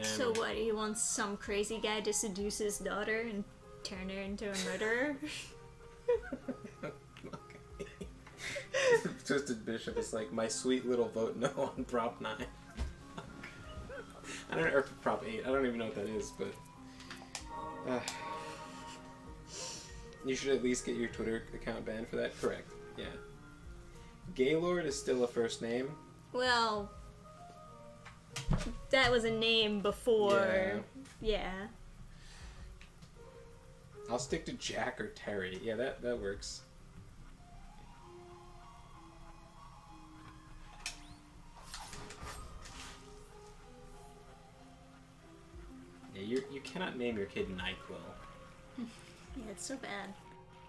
So what, he wants some crazy guy to seduce his daughter and turn her into a murderer? Twisted Bishop is like, my sweet little vote no on Prop 9. I don't know, or Prop 8. I don't even know what that is, but... you should at least get your Twitter account banned for that. Correct. Yeah. Gaylord is still a first name. Well... that was a name before... Yeah. I'll stick to Jack or Terry. Yeah, that works. Yeah, you cannot name your kid NyQuil. Yeah, it's so bad.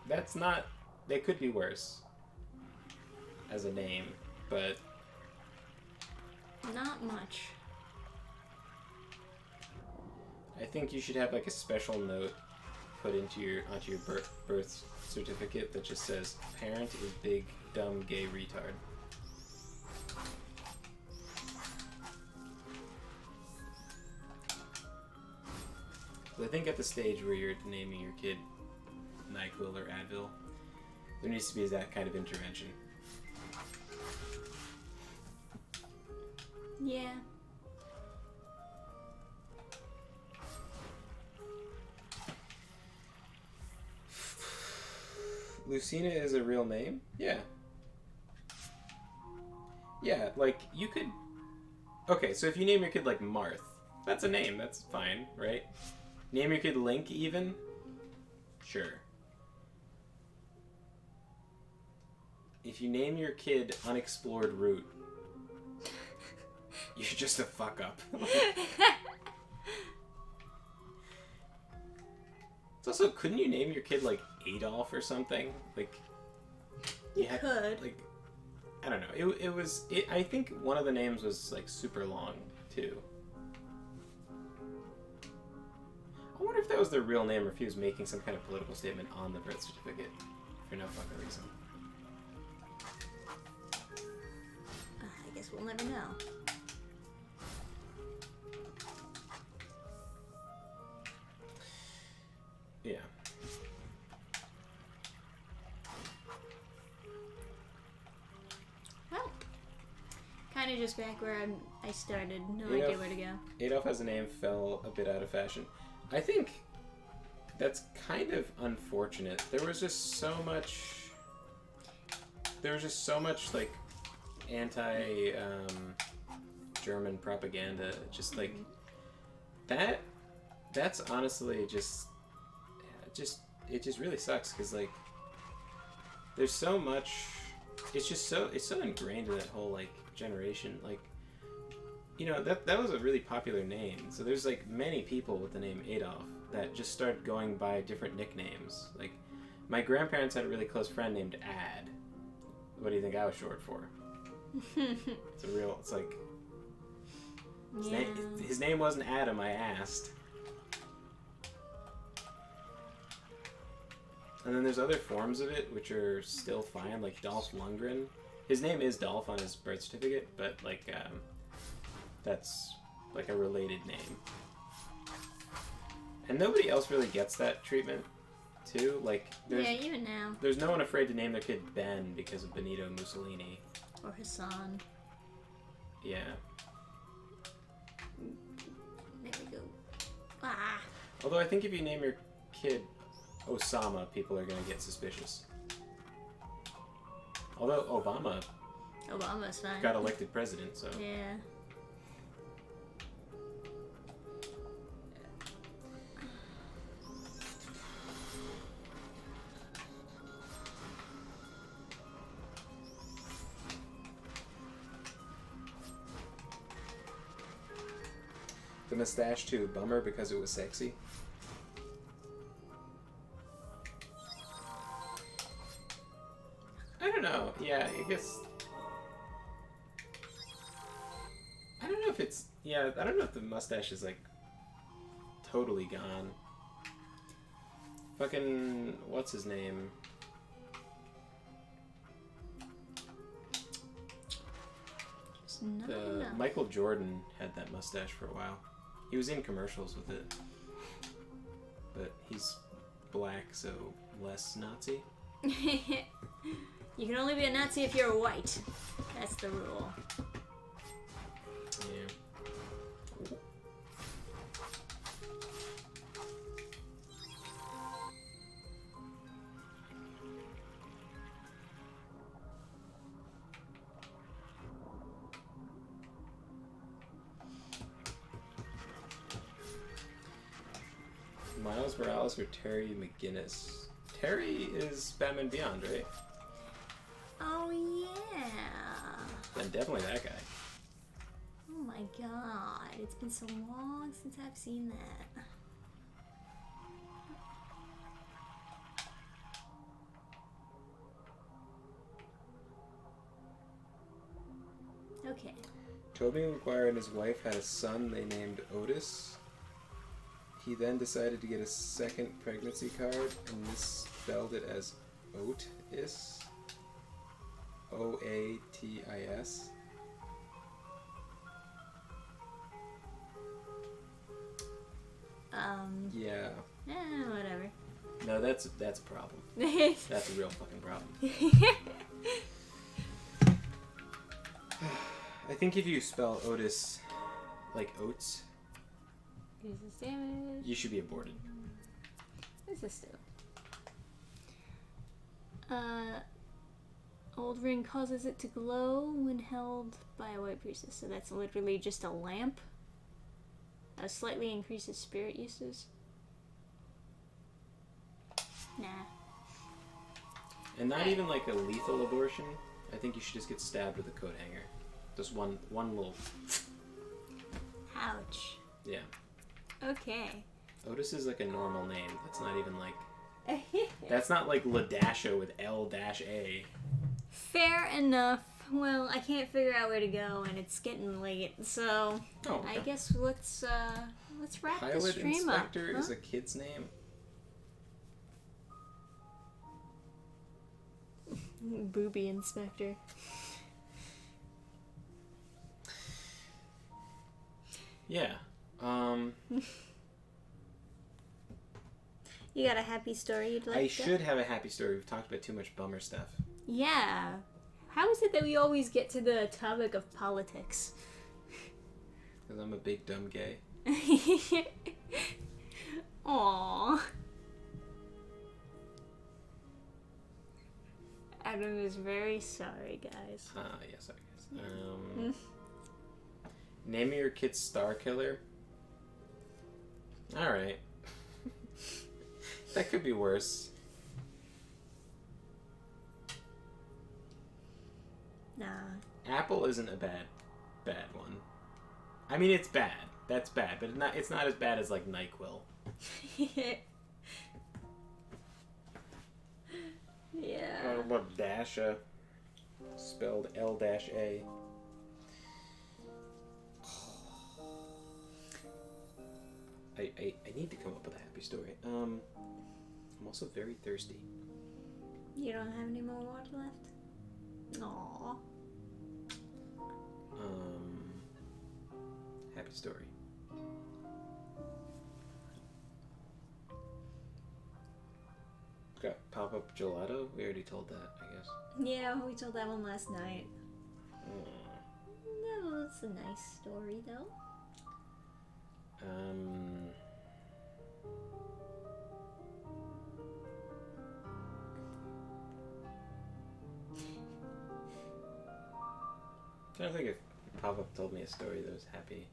That's not... They could be worse as a name, but... Not much. I think you should have like a special note put onto your birth certificate that just says, parent is big, dumb, gay retard. I think at the stage where you're naming your kid NyQuil or Advil, there needs to be that kind of intervention. Yeah. Lucina is a real name? Yeah. Yeah, like, you could... Okay, so if you name your kid, like, Marth, that's a name, that's fine, right? Name your kid Link, even? Sure. If you name your kid Unexplored Route, you're just a fuck up. It's also, couldn't you name your kid, like, Adolf or something? Like, you could. Like, I don't know. I think one of the names was, like, super long, too. I wonder if that was their real name or if he was making some kind of political statement on the birth certificate for no fucking reason. I guess we'll never know. Yeah. Well, kind of just back where I started. No idea where to go. Adolf as a name fell a bit out of fashion. I think that's kind of unfortunate. There was just so much like anti German propaganda. Just like that's honestly just it just really sucks because like there's so much. It's so ingrained in that whole like generation. Like, you know, that was a really popular name. So there's like many people with the name Adolf that just started going by different nicknames. Like, my grandparents had a really close friend named Ad. What do you think I was short for? It's like his name wasn't Adam. I asked. And then there's other forms of it which are still fine, like Dolph Lundgren. His name is Dolph on his birth certificate, but like that's like a related name. And nobody else really gets that treatment, too. Like, even now. There's no one afraid to name their kid Ben because of Benito Mussolini. Or Hassan. Yeah. There we go. Ah. Although I think if you name your kid Osama, people are going to get suspicious. Although Obama's fine. got elected president, so... Yeah. the mustache to Bummer because it was sexy. I don't know. Yeah, I guess. I don't know if it's. Yeah, I don't know if the mustache is like totally gone. Fucking. What's his name? Michael Jordan had that mustache for a while. He was in commercials with it. But he's black, so less Nazi. You can only be a Nazi if you're white. That's the rule. Yeah. Miles Morales or Terry McGinnis? Terry is Batman Beyond, right? Oh, yeah. Then definitely that guy. Oh my god. It's been so long since I've seen that. Okay. Tobey Maguire and his wife had a son they named Otis. He then decided to get a second pregnancy card and misspelled it as Otis. Oatis. Yeah. Whatever. No, that's a problem. That's a real fucking problem. I think if you spell Otis like oats, you should be aborted. This is still. Old ring causes it to glow when held by a white priestess. So that's literally just a lamp. Slightly increases spirit uses. Nah. And not even like a lethal abortion. I think you should just get stabbed with a coat hanger. Just one little. Ouch. Yeah. Okay. Otis is like a normal name. That's not even like. That's not like Ladasha with L-A. Fair enough. Well, I can't figure out where to go, and it's getting late, so I guess let's wrap the stream up. Pilot Inspector is a kid's name. Booby Inspector. Yeah. You got a happy story you'd like I to? should have a happy story. We've talked about too much bummer stuff. Yeah. How is it that we always get to the topic of politics? Because I'm a big dumb gay. Aww. Adam is very sorry, guys. Yes, I guess. Name your kid's Star Killer. Alright. That could be worse. Nah. Apple isn't a bad one. I mean, it's bad. That's bad, but it's not as bad as like NyQuil. Yeah. What about Dasha? Spelled L-A. I need to come up with a happy story. I'm also very thirsty. You don't have any more water left? Aww. Happy story. Got pop-up gelato? We already told that, I guess. Yeah, we told that one last night. No, it's a nice story, though. I don't think if Pop-Up told me a story that was happy.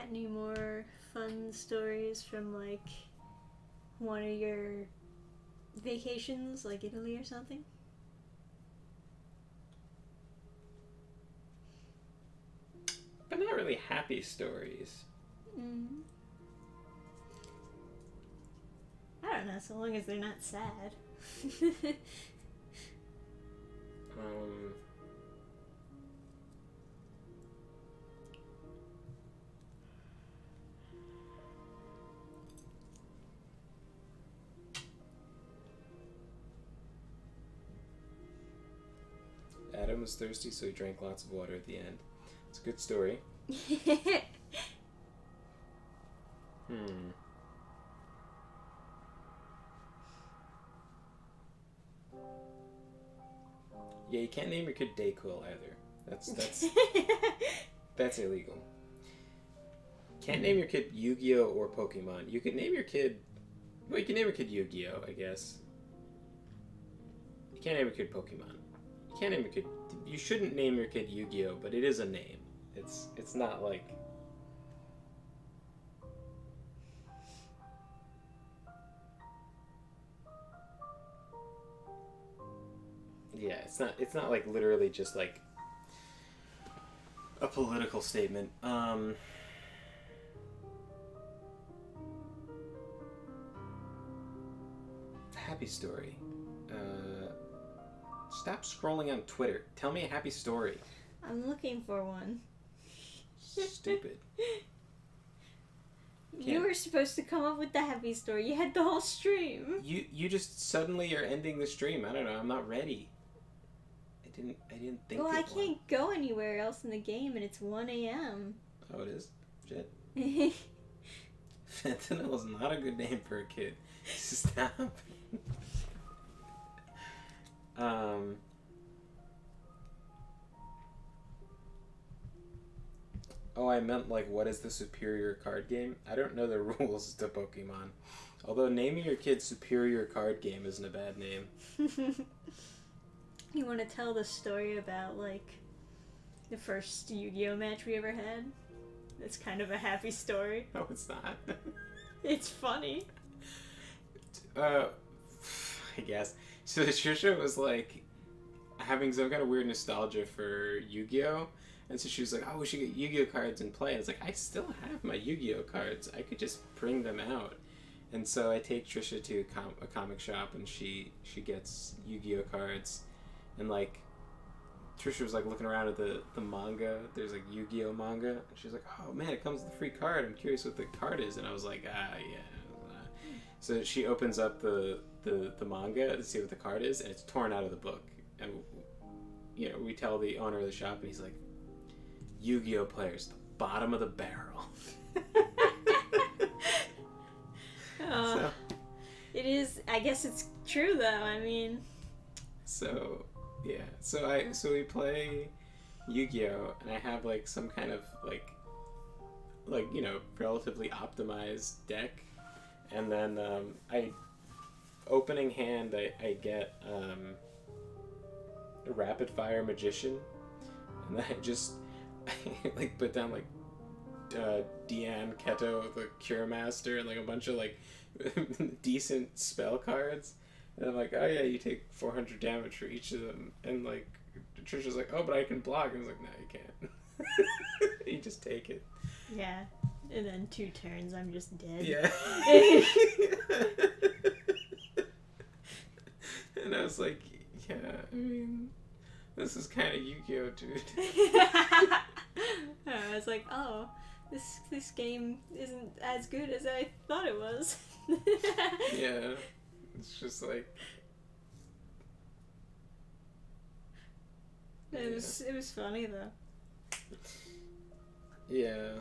got any more fun stories from, like, one of your vacations, like Italy or something? But not really happy stories. Mm. I don't know, so long as they're not sad. Adam was thirsty, so he drank lots of water at the end. It's a good story. Yeah, you can't name your kid Dayquil either. That's illegal. Can't name your kid Yu-Gi-Oh or Pokemon. You can name your kid... Well, you can name your kid Yu-Gi-Oh, I guess. You can't name your kid Pokemon. You can't name your kid... You shouldn't name your kid Yu-Gi-Oh, but it is a name. It's not like... Yeah, it's not like literally just like a political statement. Happy story. Stop scrolling on Twitter. Tell me a happy story. I'm looking for one. Stupid. You were supposed to come up with the happy story. You had the whole stream. You just suddenly are ending the stream. I don't know. I'm not ready. I didn't think. Well, I can't go anywhere else in the game, and it's 1 a.m. Oh, it is? Shit. Fentanyl is not a good name for a kid. Stop. Oh, I meant like, what is the superior card game? I don't know the rules to Pokemon. Although naming your kid Superior Card Game isn't a bad name. You want to tell the story about, like, the first Yu-Gi-Oh match we ever had? It's kind of a happy story. No, it's not. It's funny. I guess. So Trisha was, like, having some kind of weird nostalgia for Yu-Gi-Oh! And so she was like, oh, we should get Yu-Gi-Oh cards and play. And it's like, I still have my Yu-Gi-Oh cards. I could just bring them out. And so I take Trisha to a comic shop, and she gets Yu-Gi-Oh cards. And, like, Trisha was, like, looking around at the manga. There's, like, Yu-Gi-Oh manga. And she's like, oh, man, it comes with a free card. I'm curious what the card is. And I was like, yeah. So she opens up the manga to see what the card is, and it's torn out of the book. And, you know, we tell the owner of the shop, and he's like, Yu-Gi-Oh players, the bottom of the barrel. So, it is, I guess it's true, though. I mean... So, yeah. So we play Yu-Gi-Oh, and I have, like, some kind of, like, you know, relatively optimized deck. And then, opening hand, I get, a Rapid Fire Magician. And then I just, like, put down, like, Deanne Keto, the Cure Master, and, like, a bunch of, like, decent spell cards. And I'm like, oh yeah, you take 400 damage for each of them. And, like, Trisha's like, oh, but I can block. And I was like, no, you can't. You just take it. Yeah. And then 2 turns, I'm just dead. Yeah. And I was like, yeah, I mean, this is kind of Yu-Gi-Oh, dude. I was like, oh, this game isn't as good as I thought it was. Yeah. It's just like... It was funny, though. Yeah.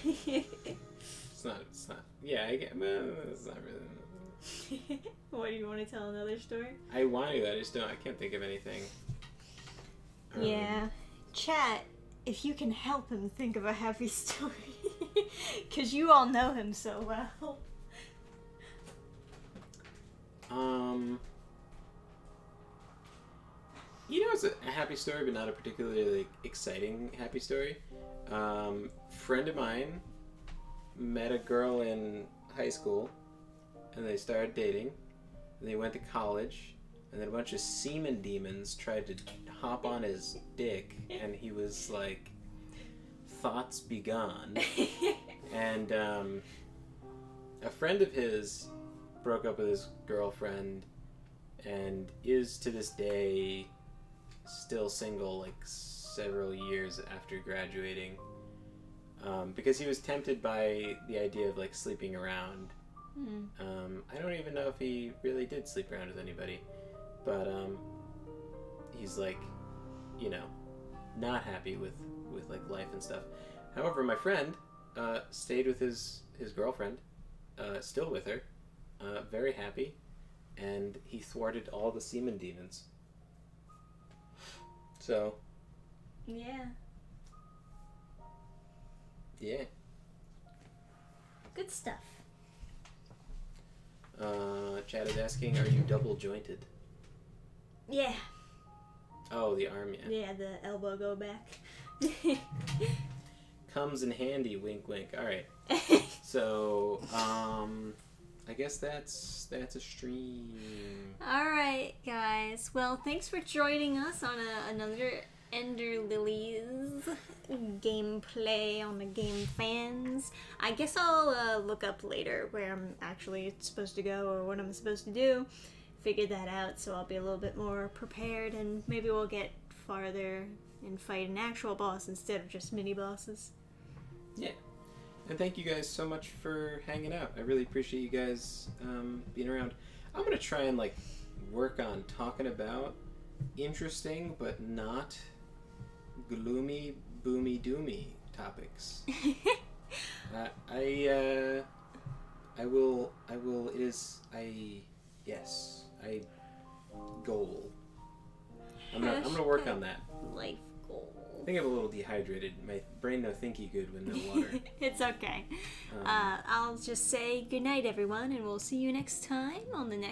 It's not. Yeah, I get. Well, it's not really. What, do you want to tell another story? I want to. I just don't. I can't think of anything. Yeah. Chat, if you can help him think of a happy story. Because you all know him so well. was a happy story, but not a particularly exciting happy story. Friend of mine met a girl in high school, and they started dating, and they went to college, and then a bunch of semen demons tried to hop on his dick, and he was like, thoughts begun. And a friend of his broke up with his girlfriend and is to this day still single, like several years after graduating, because he was tempted by the idea of like sleeping around. I don't even know if he really did sleep around with anybody, but he's like, you know, not happy with like life and stuff. However, my friend stayed with his girlfriend, still with her, very happy, and he thwarted all the semen demons. So. Yeah. Yeah. Good stuff. Chad is asking, are you double jointed? Yeah. Oh, the arm, yeah. Yeah, the elbow go back. Comes in handy, wink wink. Alright. So, I guess that's a stream. Alright, guys. Well, thanks for joining us on another Ender Lilies gameplay on the Dannphan. I guess I'll look up later where I'm actually supposed to go or what I'm supposed to do. Figure that out, so I'll be a little bit more prepared, and maybe we'll get farther and fight an actual boss instead of just mini bosses. Yeah. And thank you guys so much for hanging out. I really appreciate you guys being around. I'm gonna try and like work on talking about interesting but not gloomy, boomy, doomy topics. Goal. I'm gonna work on that. Life goal. I think I'm a little dehydrated. My brain no thinky good with no water. It's okay. I'll just say good night, everyone, and we'll see you next time on the next